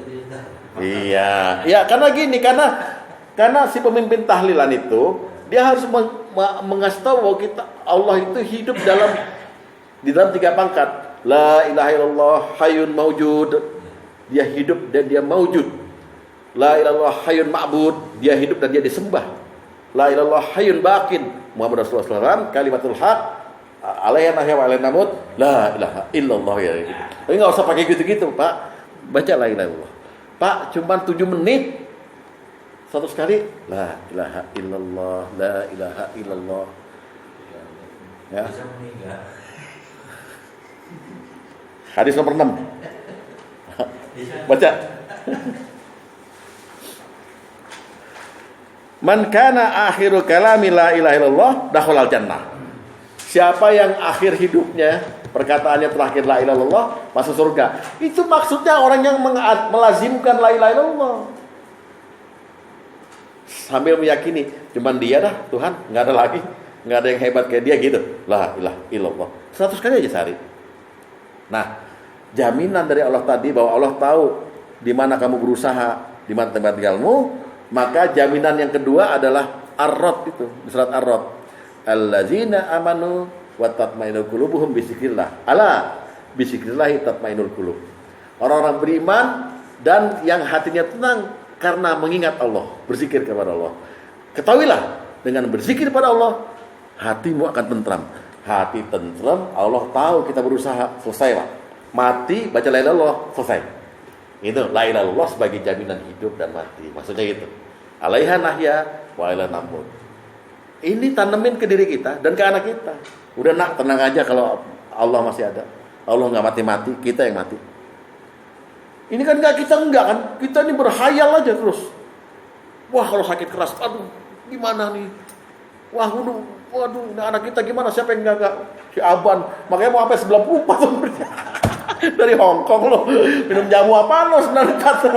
Iya, ya karena gini, karena si pemimpin tahlilan itu dia harus mengasih tahu bahwa Allah itu hidup di dalam 3 pangkat. La ilaha illallah hayyun maujud. Dia hidup dan dia maujud. La ilaha illallah hayyun ma'bud. Dia hidup dan dia disembah. La ilaha illallah hayyun baqin. Muhammad Rasulullah SAW kalimatul haq alaihi nahya wa alaihi namut. La ilaha illallah ya. Tapi enggak usah pakai gitu-gitu, Pak. Baca la ilaha illallah. Pak, cuma 7 menit. 100 kali la ilaha illallah, la ilaha illallah. Ya.
bisa meninggal.
Hadis nomor 6. Baca. Man kana akhiru kalami la ilaha illallah dakhalal jannah. Siapa yang akhir hidupnya perkataannya terakhir la ilaha illallah masuk surga. Itu maksudnya orang yang melazimkan la ilaha illallah. Sambil meyakini cuman dia dah Tuhan, nggak ada lagi, nggak ada yang hebat kayak dia gitu. La ilaha illallah 100 kali aja sehari. Nah, jaminan dari Allah tadi bahwa Allah tahu di mana kamu berusaha, di mana tempat tinggalmu, maka jaminan yang kedua adalah Ar-Rad itu, surat Ar-Rad. Allazina amanu wa tatmainul qulubuhum bizikrillah. Ala bizikrillah tatmainul qulub. Orang-orang beriman dan yang hatinya tenang karena mengingat Allah, berzikir kepada Allah. Ketahuilah, dengan berzikir pada Allah, hatimu akan tentram. Hati tentram, Allah tahu kita berusaha, selesai Pak. Mati, baca la ilaha illallah, selesai. Itu la ilaha illallah sebagai jaminan hidup dan mati. Maksudnya gitu. Alaiha nahya wa alaiha namut. Ini tanemin ke diri kita dan ke anak kita. Udah nak, tenang aja kalau Allah masih ada. Allah nggak mati-mati, kita yang mati. Ini kan kita enggak kan? Kita ini berhayal aja terus. Wah, kalau sakit keras, aduh, gimana nih? Wah, waduh, anak kita gimana? Siapa yang enggak? Si Aban. Makanya mau sampai 94 umurnya. Dari Hongkong loh. Minum jamu apaan loh sebenarnya kata.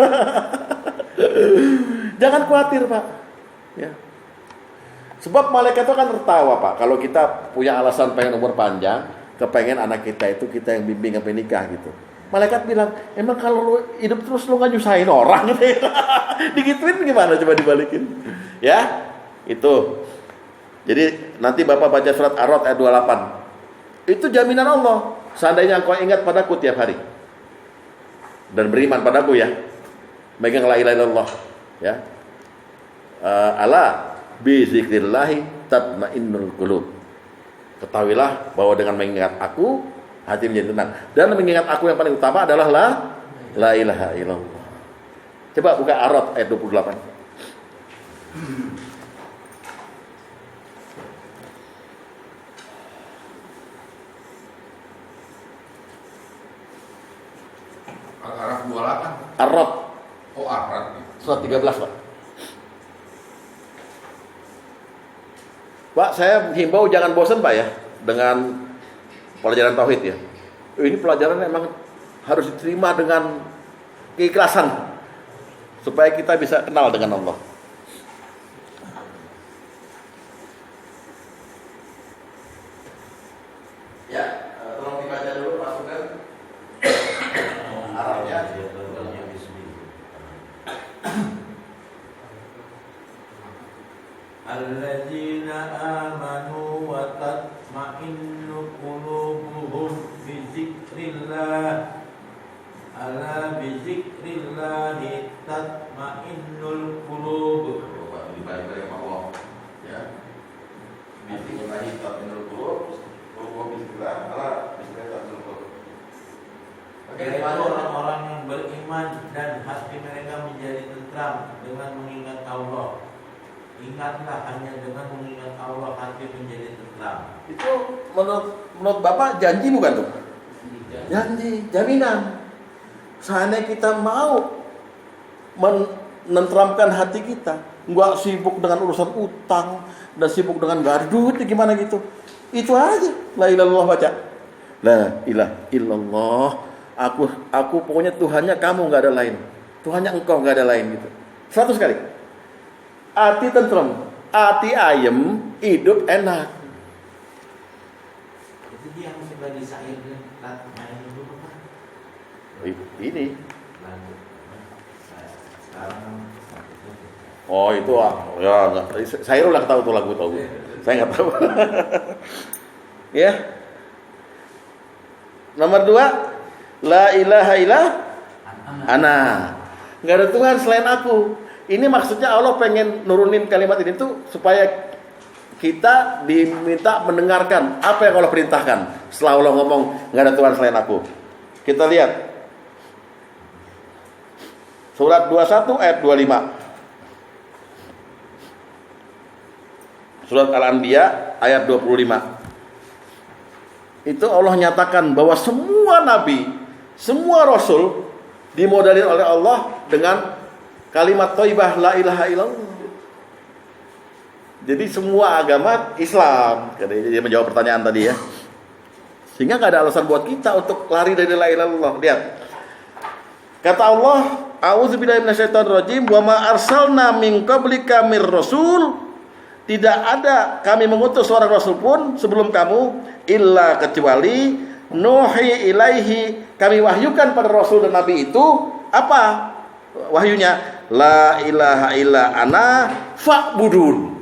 Jangan khawatir, Pak. Ya. Sebab malaikat itu kan tertawa, Pak. Kalau kita punya alasan pengen umur panjang, kepengen anak kita itu kita yang bimbing sampai nikah gitu. Malaikat bilang, emang kalau lu hidup terus lu gak nyusahin orang gitu ya? Digituin gimana, coba dibalikin. Ya, itu. Jadi nanti Bapak baca surat Ar-Rad ayat 28. Itu jaminan Allah. Seandainya engkau ingat padaku tiap hari dan beriman padaku ya, megang la ilaha illallah ya. Ala bi zikrillahi tatmainnul qulub. Ketahuilah bahwa dengan mengingat aku, hati menjadi tenang. Dan mengingat aku yang paling utama adalah la ilaha illallah. Coba buka Ar-Rad ayat 28.
Al-Araf 28.
Ar-Rad.
Oh,
Surat 13, Pak. Pak, saya himbau jangan bosan, Pak, ya, dengan pelajaran tauhid, ya. Ini pelajaran memang harus diterima dengan keikhlasan supaya kita bisa kenal dengan Allah. Ya, tolong dibaca dulu Pak Sugeng. Arabnya.
Alladzina amanu wa tatma'innu qulubuhum bi dzikrillah. Ala bi dzikrillahi tatma'innul qulub.
Dibaca oleh Allah. Ya. Bismillahi tatma'innul qulub. Bismillah. Allah bismillah tatma'innul qulub.
Yaitu orang-orang yang beriman dan hati mereka menjadi tentram dengan mengingat Allah. Ingatlah hanya dengan mengingat Allah hati menjadi tentram.
Itu menurut Bapak janji bukan tuh? Janji, jaminan. Seandainya kita mau menenteramkan hati kita, nggak sibuk dengan urusan utang dan sibuk dengan gardut, gimana gitu. Itu aja. La ilaha illallah baca. La ilaha illallah. Aku pokoknya Tuhannya kamu, nggak ada lain. Tuhannya engkau, nggak ada lain gitu. 100 kali. Hati tentrem, hati ayem, hidup enak.
Itu dia yang sudah disairin main itu Pak.
Ini.
Sekarang
Oh itu ya, saya udah tahu tuh lagu tahu. Saya nggak tahu. Ya. Nomor 2, la ilaha illallah ana. Nggak ada Tuhan selain aku. Ini maksudnya Allah pengen nurunin kalimat ini tuh supaya kita diminta mendengarkan apa yang Allah perintahkan. Setelah Allah ngomong nggak ada Tuhan selain aku. Kita lihat surat 21 ayat 25. Surat Al-Anbiya ayat 25. Itu Allah nyatakan bahwa semua nabi, semua rasul dimodalin oleh Allah dengan kalimat thayyibah la ilaha illallah. Jadi semua agama Islam. Dia menjawab pertanyaan tadi ya. Sehingga nggak ada alasan buat kita untuk lari dari la ilaha illallah. Lihat. Kata Allah, a'udzubillahi minasyaitonirrajim, wa ma arsalna min qablika mir rasul. Tidak ada kami mengutus seorang rasul pun sebelum kamu illa kecuali nuhi ilaihi, kami wahyukan pada rasul dan nabi itu apa? Wahyunya la ilaha illa ana fa'budun.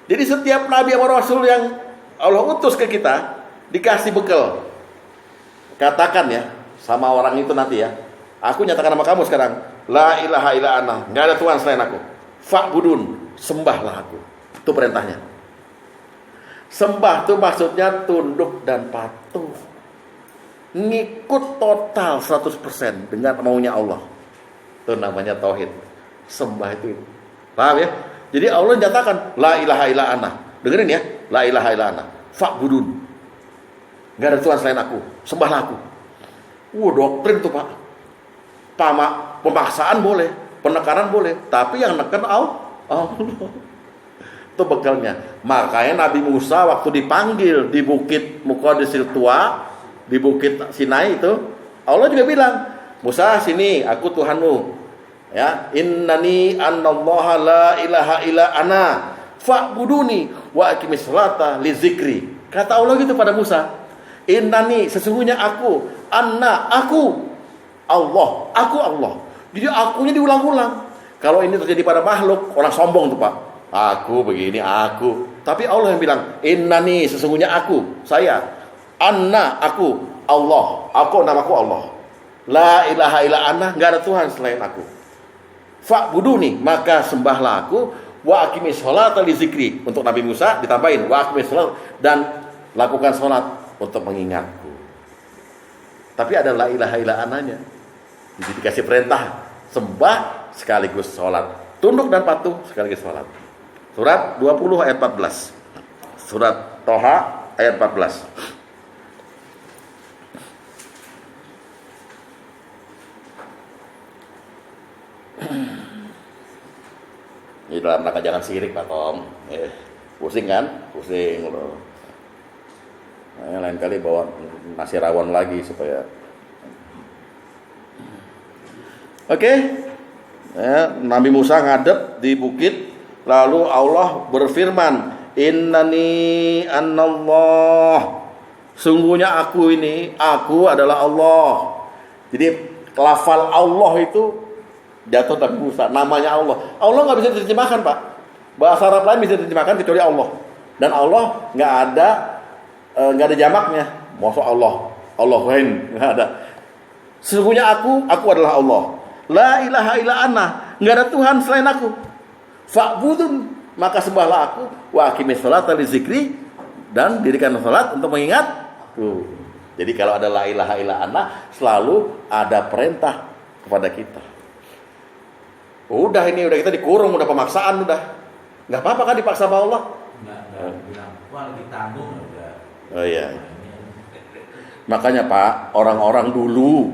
Jadi setiap nabi atau rasul yang Allah utus ke kita dikasih bekal. Katakan ya sama orang itu nanti ya, aku nyatakan sama kamu sekarang, la ilaha illa ana, enggak ada Tuhan selain aku. Fa'budun, sembahlah aku. Itu perintahnya. Sembah itu maksudnya tunduk dan patuh. Ngikut total 100% dengan maunya Allah. Itu namanya tauhid. Sembah itu. Paham ya? Jadi Allah nyatakan la ilaha illa ana. Dengerin ya, la ilaha illa ana. Fa'budun. Enggak ada Tuhan selain aku. Sembahlah aku. Doktrin tuh, Pak. Pemaksaan boleh, penekanan boleh, tapi yang neken Allah. Itu bekalnya. Makanya Nabi Musa waktu dipanggil di bukit Muqaddisil Tua, di bukit Sinai itu, Allah juga bilang, Musa sini, aku Tuhanmu. Ya, innani annallaha la ilaha illa ana fa'buduni wa aqimis sholata li dzikri. Kata Allah gitu pada Musa, innani sesungguhnya aku, anna aku Allah, aku Allah. Jadi akunya diulang-ulang. Kalau ini terjadi pada makhluk, orang sombong tuh, Pak. Aku begini, aku. Tapi Allah yang bilang, innani sesungguhnya aku, saya. Anna aku, Allah. Aku namaku Allah. La ilaha illa ana, enggak ada Tuhan selain aku. Fa'buduni, maka sembahlah aku, wa aqimis sholata li dzikri. Untuk Nabi Musa ditambahin wa aqimis sholat, dan lakukan sholat untuk mengingatku. Tapi ada la ilaha illa ananya. Jadi dikasih perintah sembah sekaligus sholat, tunduk dan patuh sekaligus sholat. Surat 20 ayat 14. Surat Toha ayat 14. dalam rangka jangan sirik Pak Tom. Pusing kan? Pusing loh. Nah, lain kali bawa nasi rawon lagi supaya. Oke. Ya, Nabi Musa ngadep di bukit, lalu Allah berfirman, Innani anallah. Sungguhnya aku adalah Allah. Jadi lafal Allah itu jatuh Nabi Musa, namanya Allah. Allah nggak bisa diterjemahkan Pak. Bahasa Arab lain bisa diterjemahkan kecuali Allah. Dan Allah nggak ada jamaknya. Maksud Allahin nggak ada. Sesungguhnya aku adalah Allah. La ilaha illa ana, nggak ada Tuhan selain aku. Fa'budun, maka sembahlah aku. Wa aqimis sholata li zikri, dan dirikan salat untuk mengingatku. Jadi kalau ada la ilaha illa ana, selalu ada perintah kepada kita. Udah kita dikurung, udah pemaksaan udah. Nggak apa-apa kan dipaksa sama Allah?
Nggak bilang, wah lagi tanggung udah.
Oh iya. Makanya Pak, orang-orang dulu,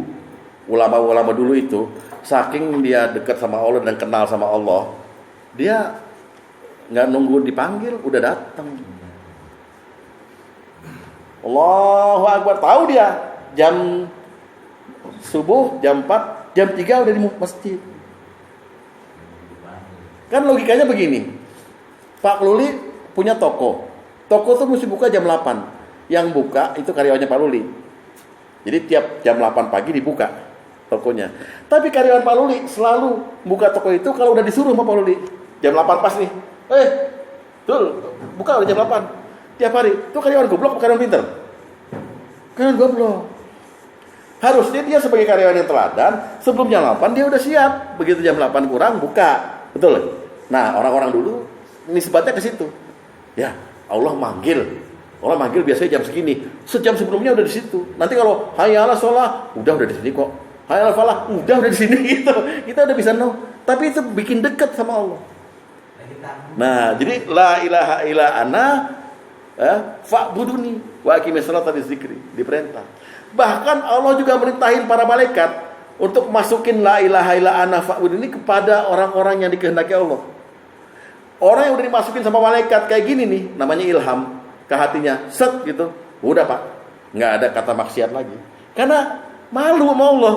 ulama-ulama dulu itu, saking dia dekat sama Allah dan kenal sama Allah, dia nggak nunggu dipanggil, udah datang. Allahu Akbar, tahu dia jam subuh, jam 4, jam 3 udah di masjid. Kan logikanya begini, Pak Luli punya toko tuh mesti buka jam 8. Yang buka itu karyawannya Pak Luli. Jadi tiap jam 8 pagi dibuka tokonya. Tapi karyawan Pak Luli selalu buka toko itu kalau udah disuruh sama Pak Luli. Jam 8 pas nih. Buka udah jam 8. Tiap hari. Itu karyawan goblok atau karyawan pinter? Karyawan goblok. Harusnya dia sebagai karyawan yang teladan, sebelum jam 8 dia udah siap. Begitu jam 8 kurang buka. Betul. Nah, orang-orang dulu nisbatnya ke situ. Ya, Allah manggil biasanya jam segini. Sejam sebelumnya udah di situ. Nanti kalau hayya 'alas shalah, udah di sini kok. Hayya 'alal falah, udah di sini gitu. Kita udah bisa tapi itu bikin dekat sama Allah. Nah, jadi la ilaha illa ana fa'buduni wa aqimis sholata li dzikri, diperintah. Bahkan Allah juga merintahin para malaikat untuk masukin la ilaha illa ana fa'buduni kepada orang-orang yang dikehendaki Allah. Orang yang udah dimasukin sama malaikat kayak gini nih, namanya ilham ke hatinya, set gitu, udah Pak, nggak ada kata maksiat lagi, karena malu sama Allah.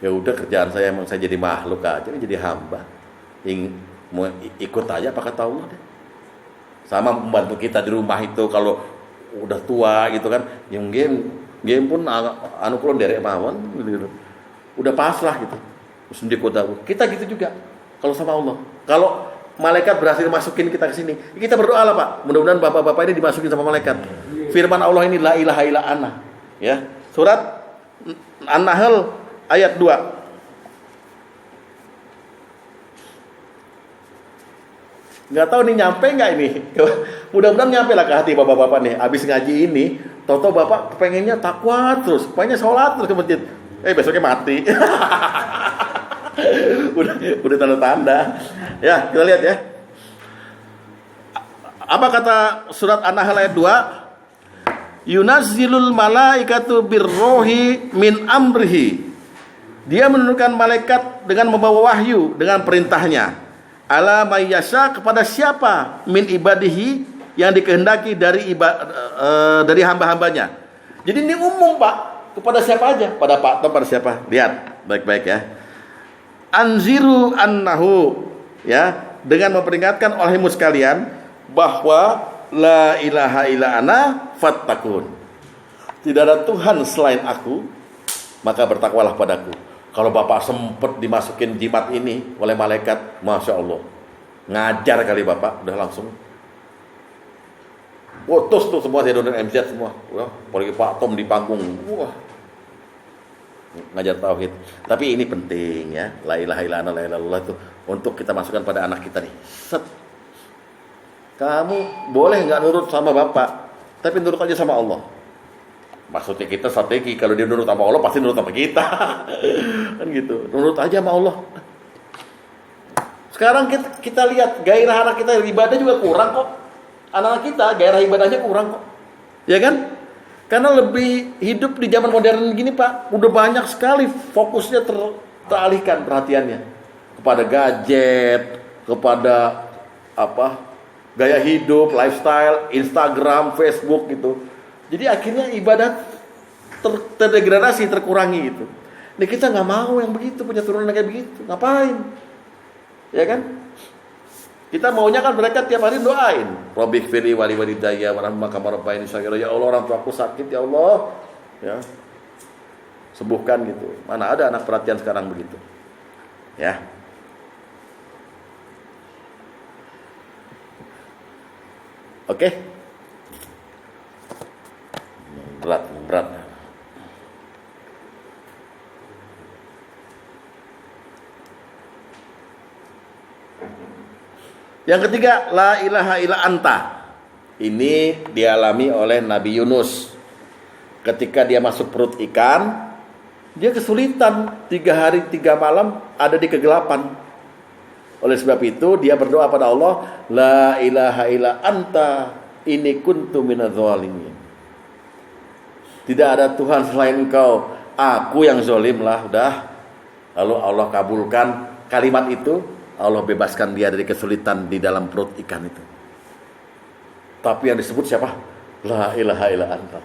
Ya udah kerjaan saya emang saya jadi makhluk aja, jadi hamba, mau ikut aja apa kata Allah deh. Sama membantu kita di rumah itu kalau udah tua gitu kan, yang game pun anu kulon derek mawon gitu. Udah pasrah gitu, terus kita gitu juga kalau sama Allah. Kalau malaikat berhasil masukin kita ke sini, kita berdoa lah Pak. Mudah-mudahan bapak-bapak ini dimasukin sama malaikat. Firman Allah ini la ilaha illa ana. Ya, surat An-Nahl ayat 2. Nggak tahu nih nyampe nggak ini. Mudah-mudahan nyampe lah ke hati bapak-bapak nih. Abis ngaji ini, toto bapak pengennya takwa terus, pengennya sholat terus ke masjid. Besoknya mati. udah tanda-tanda. Ya, kita lihat ya. Apa kata surat An-Nahl ayat 2? Yunazzilul malaikatu birrohi min amrihi. Dia menurunkan malaikat dengan membawa wahyu dengan perintahnya. Ala mayyasha, kepada siapa min ibadihi, yang dikehendaki dari hamba-hambanya. Jadi ini umum Pak, kepada siapa aja, pada Pak atau pada siapa. Lihat baik-baik ya. Anziru annahu, ya, dengan memperingatkan olehmu sekalian bahwa la ilaha illa ana fattakun. Tidak ada Tuhan selain aku, maka bertakwalah padaku. Kalau Bapak sempat dimasukin jimat ini oleh malaikat, Masya Allah, ngajar kali Bapak, udah langsung putus tuh semua, Zedon dan MZ semua. Apalagi Pak Tom di panggung, ngajar tauhid. Tapi ini penting ya, la ilaha illa ana la ilaha illallah itu untuk kita masukkan pada anak kita nih. Set. Kamu boleh nggak nurut sama Bapak, tapi nurut aja sama Allah. Maksudnya kita strategi, kalau dia nurut sama Allah pasti nurut sama kita. Kan gitu, nurut aja sama Allah. Sekarang kita lihat gairah anak kita ibadah juga kurang kok. Anak-anak kita gairah ibadahnya kurang kok. Ya kan? Karena lebih hidup di zaman modern gini Pak, udah banyak sekali fokusnya teralihkan perhatiannya kepada gadget, kepada gaya hidup, lifestyle, Instagram, Facebook gitu. Jadi akhirnya ibadat terdegradasi, terkurangi gitu. Nah kita nggak mau yang begitu, punya turunan kayak begitu. Ngapain? Ya kan? Kita maunya kan mereka tiap hari doain. Rabbik fili wali walidayya warahmah kama rabbayani shaghira. Ya Allah, orang tuaku sakit ya Allah. Ya. Sembuhkan gitu. Mana ada anak perhatian sekarang begitu. Ya. Oke. Berat. Yang ketiga, la ilaha illa anta. Ini dialami oleh Nabi Yunus. Ketika dia masuk perut ikan, dia kesulitan 3 hari 3 malam ada di kegelapan. Oleh sebab itu dia berdoa pada Allah, la ilaha illa anta inni kuntu minadz zalimin. Tidak ada Tuhan selain Engkau, aku yang zalim lah, udah. Lalu Allah kabulkan kalimat itu, Allah bebaskan dia dari kesulitan di dalam perut ikan itu. Tapi yang disebut siapa? La ilaha illa anta.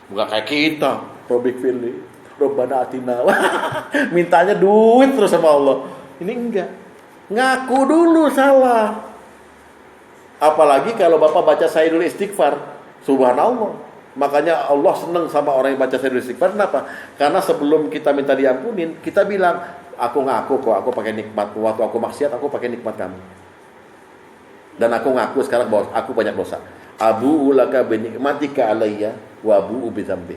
Bukan kayak kita, Rabbik firli, Rabbana atina. Mintanya duit terus sama Allah. Ini enggak. Ngaku dulu salah. Apalagi kalau Bapak baca Sayyidul Istighfar, subhanallah. Makanya Allah senang sama orang yang baca Sayyidul Istighfar. Kenapa? Karena sebelum kita minta diampunin, kita bilang, aku ngaku kok, aku pakai nikmat. Waktu aku maksiat, aku pakai nikmat kamu. Dan aku ngaku sekarang bahwa aku banyak dosa. Abu'u laka binikmatika alayya wa abu'u bidzambi.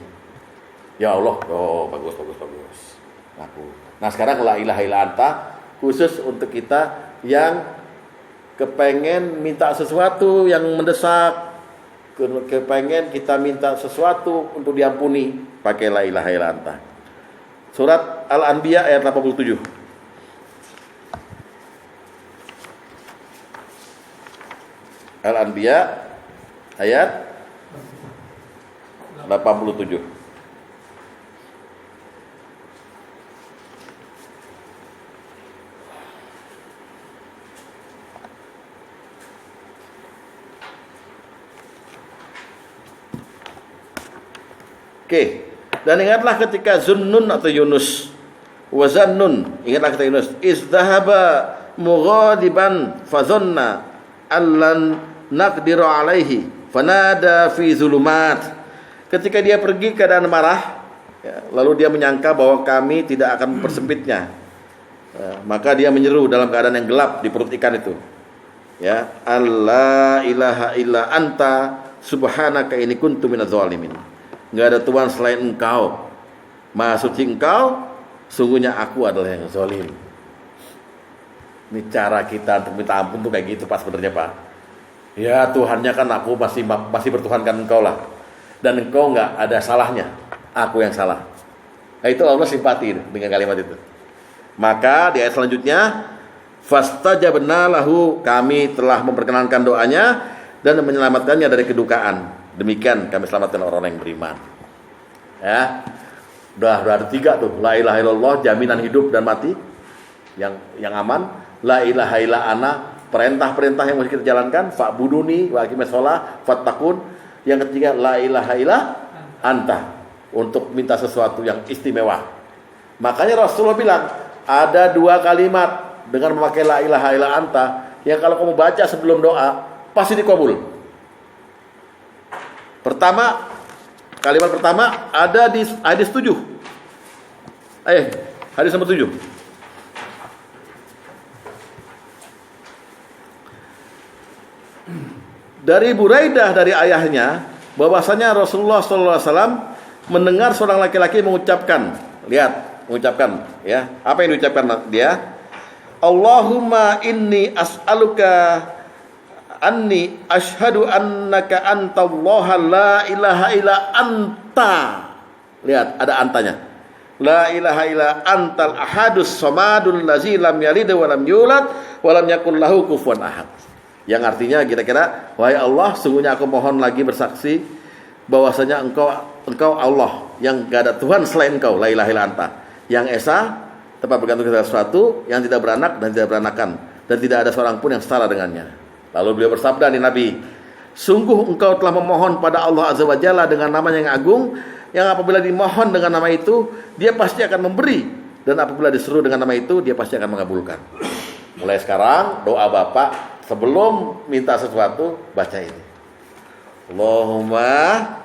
Ya Allah, oh bagus. Ngaku. Nah sekarang la ilaha illa anta khusus untuk kita yang kepengen minta sesuatu yang mendesak, kepengen kita minta sesuatu untuk diampuni, pakai la ilaha illa anta. Surat Al-Anbiya ayat 87. Al-Anbiya ayat 87. Oke. Dan ingatlah ketika Zunnun atau Yunus wa Zannun, ingatlah ketika Yunus izdahaba mughadiban fadhanna allan naqdiru alaihi fanada fi zulumat. Ketika dia pergi keadaan marah, ya, lalu dia menyangka bahwa kami tidak akan mempersempitnya, maka dia menyeru dalam keadaan yang gelap di perut ikan itu, ya, alla ilaha illa anta subhanaka inni kuntu minadz zalimin. Enggak ada Tuhan selain Engkau, Maha suci Engkau, sungguhnya aku adalah yang zalim. Ini cara kita untuk minta ampun tuh kayak gitu Pak sebenarnya Pak. Ya Tuhannya kan aku masih bertuhankan Engkau lah. Dan Engkau enggak ada salahnya, aku yang salah. Nah itu Allah simpati dengan kalimat itu. Maka di ayat selanjutnya, fastajabna lahu, kami telah memperkenankan doanya dan menyelamatkannya dari kedukaan. Demikian kami selamatkan orang-orang yang beriman. Ya, udah ada 3 tuh. La ilaha illallah, jaminan hidup dan mati yang aman. La ilaha illa ana, perintah-perintah yang mesti kita jalankan. Fa'buduni wa aqimis shalah fattaqun. Yang ketiga, la ilaha illa anta, untuk minta sesuatu yang istimewa. Makanya Rasulullah bilang ada 2 kalimat dengan memakai la ilaha illa anta yang kalau kamu baca sebelum doa pasti dikabul. Pertama, kalimat pertama ada di hadis 7. Hadis nomor 7. Dari Buraidah dari ayahnya bahwasanya Rasulullah SAW mendengar seorang laki-laki mengucapkan, ya, apa yang diucapkan dia? Allahumma inni as'aluka anni asyhadu annaka antallaha la ilaha illa anta. Lihat, ada antanya. La ilaha illa antal ahadus samadul lazi lam yalid wa lam yulad wa lam yakul lahu kufuwan ahad. Yang artinya kira-kira, wahai Allah, sungguhnya aku mohon lagi bersaksi bahwasanya engkau Allah yang gak ada Tuhan selain Engkau, la ilaha illa anta, yang esa, tempat bergantung kepada sesuatu, yang tidak beranak dan tidak beranakan, dan tidak ada seorang pun yang setara dengannya. Lalu beliau bersabda nih Nabi, sungguh engkau telah memohon pada Allah Azza wa Jalla dengan namanya yang agung, yang apabila dimohon dengan nama itu, dia pasti akan memberi, dan apabila diseru dengan nama itu, dia pasti akan mengabulkan. Mulai sekarang doa Bapak sebelum minta sesuatu baca ini. Allahumma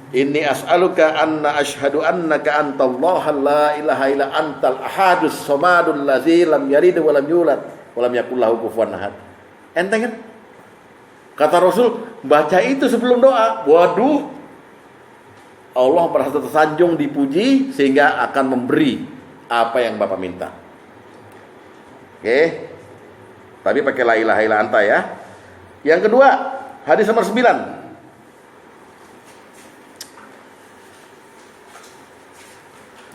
inni as'aluka anna ashhadu annaka antallaha la ilaha illa antal ahadus samadul ladzi lam yalid wa lam yulad wa lam yakul lahu kufuwan ahad. Enteng kan? Kata Rasul, baca itu sebelum doa. Waduh, Allah merasa tersanjung, dipuji, sehingga akan memberi apa yang Bapak minta. Oke. Tapi pakai la ilaha illa anta ya. Yang kedua, hadis nomor 9.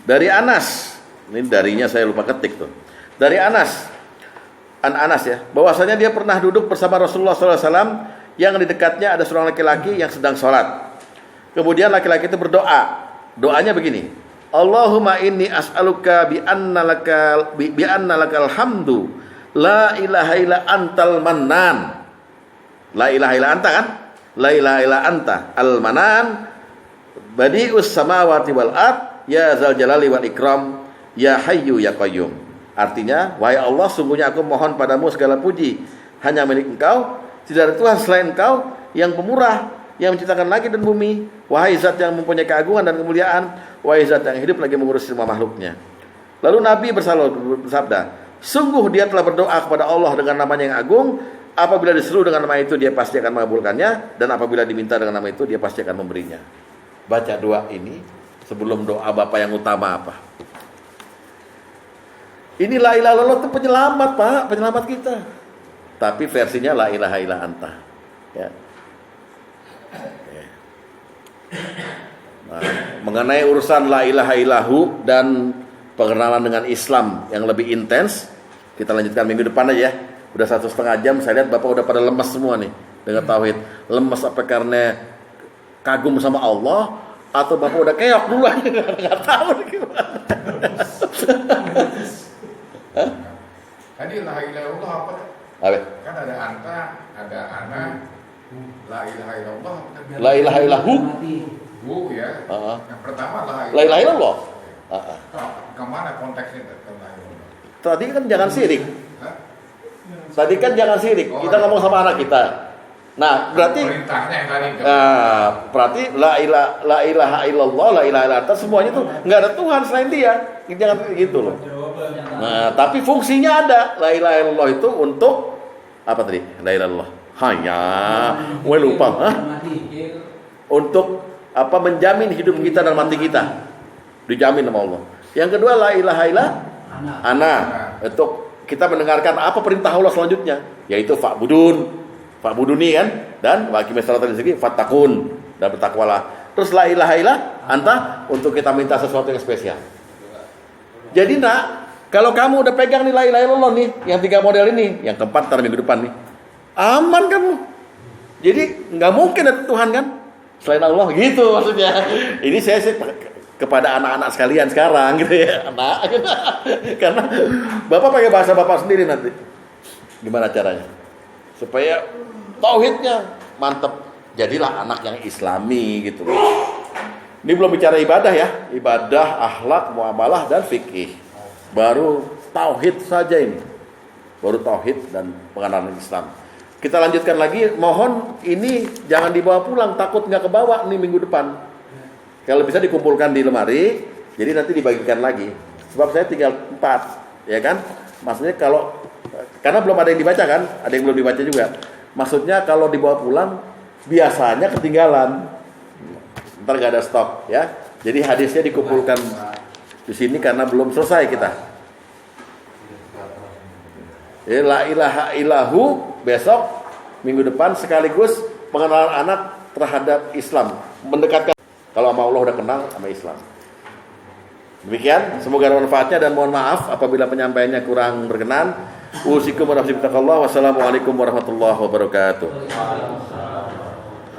Dari Anas. Ini darinya saya lupa ketik tuh. Dari Anas. Anas ya, bahwasanya dia pernah duduk bersama Rasulullah SAW yang di dekatnya ada seorang laki-laki yang sedang sholat. Kemudian laki-laki itu berdoa. Doanya begini, Allahumma inni as'aluka bi anna lakal hamdu la ilaha illa antal mannan. La ilaha illa anta kan? La ilaha illa anta al manan badi'us samawati wal ard ya zal jalali wal ikram ya hayyu ya qayyum. Artinya, wahai Allah, sungguhnya aku mohon padamu segala puji hanya milik Engkau, tidak ada Tuhan selain Engkau yang pemurah, yang menciptakan langit dan bumi. Wahai Zat yang mempunyai keagungan dan kemuliaan, wahai Zat yang hidup lagi mengurus semua makhluknya. Lalu Nabi bersabda, sungguh dia telah berdoa kepada Allah dengan namanya yang agung. Apabila diseru dengan nama itu, dia pasti akan mengabulkannya, dan apabila diminta dengan nama itu, dia pasti akan memberinya. Baca doa ini sebelum doa Bapak yang utama apa? Ini la ilaha illallah itu penyelamat, Pak, penyelamat kita. Tapi versinya la ilaha illa anta. Ya. Nah, mengenai urusan la ilaha illahu dan pengenalan dengan Islam yang lebih intens, kita lanjutkan minggu depan aja ya. Udah 1,5 jam, saya lihat Bapak udah pada lemes semua nih dengan tauhid. Lemes apa karena kagum sama Allah, atau Bapak udah keok dulu aja, nggak tahu gimana.
Tadi la ilaha illallah apa?
Apa?
Kan ada anta, ada ana, la ilaha illallah.
La ilaha illahu.
Bu ya. Yang pertama
La ilaha illallah.
Kemana konteksnya la ilaha illallah?
Tadi kan jangan sirik.
Hah?
Tadi kan jangan sirik. Kita ngomong sama anak kita. Nah, berarti
perintahnya yang tadi.
berarti la ilaha illallah, la ilaha illa anta, semuanya tuh enggak ada Tuhan selain Dia. Jangan gitu loh. Nah, tapi fungsinya ada. La ilaha illallah itu untuk apa tadi? La ilaha illallah. Hanya gue lupa, untuk apa? Menjamin hidup kita dan mati kita. Dijamin sama Allah. Yang kedua la ilaha illa ana. Untuk kita mendengarkan apa perintah Allah selanjutnya, yaitu fa'buduni kan, dan wa aqimis sholata li dzikri fattaqun, dan bertakwalah. Terus la ilaha illa anta untuk kita minta sesuatu yang spesial. Jadi nak, kalau kamu udah pegang nih la ilaha illallah nih, yang 3 model ini, yang keempat ntar minggu depan nih, aman kamu. Jadi nggak mungkin ada Tuhan kan selain Allah, gitu maksudnya. Ini saya sih kepada anak-anak sekalian sekarang gitu ya, anak. Karena Bapak pakai bahasa Bapak sendiri nanti. Gimana caranya? Supaya tauhidnya mantap. Jadilah anak yang Islami gitu loh. Ini belum bicara ibadah ya, ibadah, akhlak, muamalah dan fikih. Baru tauhid saja ini. Baru tauhid dan pengenalan Islam. Kita lanjutkan lagi, mohon ini jangan dibawa pulang, takut nggak kebawa nih minggu depan. Kalau bisa dikumpulkan di lemari, jadi nanti dibagikan lagi. Sebab saya tinggal 4, ya kan? Maksudnya karena belum ada yang dibaca kan, ada yang belum dibaca juga. Maksudnya kalau dibawa pulang, biasanya ketinggalan. Ntar gak ada stok ya. Jadi hadisnya dikumpulkan di sini karena belum selesai kita. La ilaha illahu besok minggu depan sekaligus pengenalan anak terhadap Islam, mendekatkan kalau sama Allah udah kenal sama Islam. Demikian, semoga ada manfaatnya dan mohon maaf apabila penyampaiannya kurang berkenan. Usikum warahmatullahi wabarakatuh. Wassalamualaikum warahmatullahi wabarakatuh.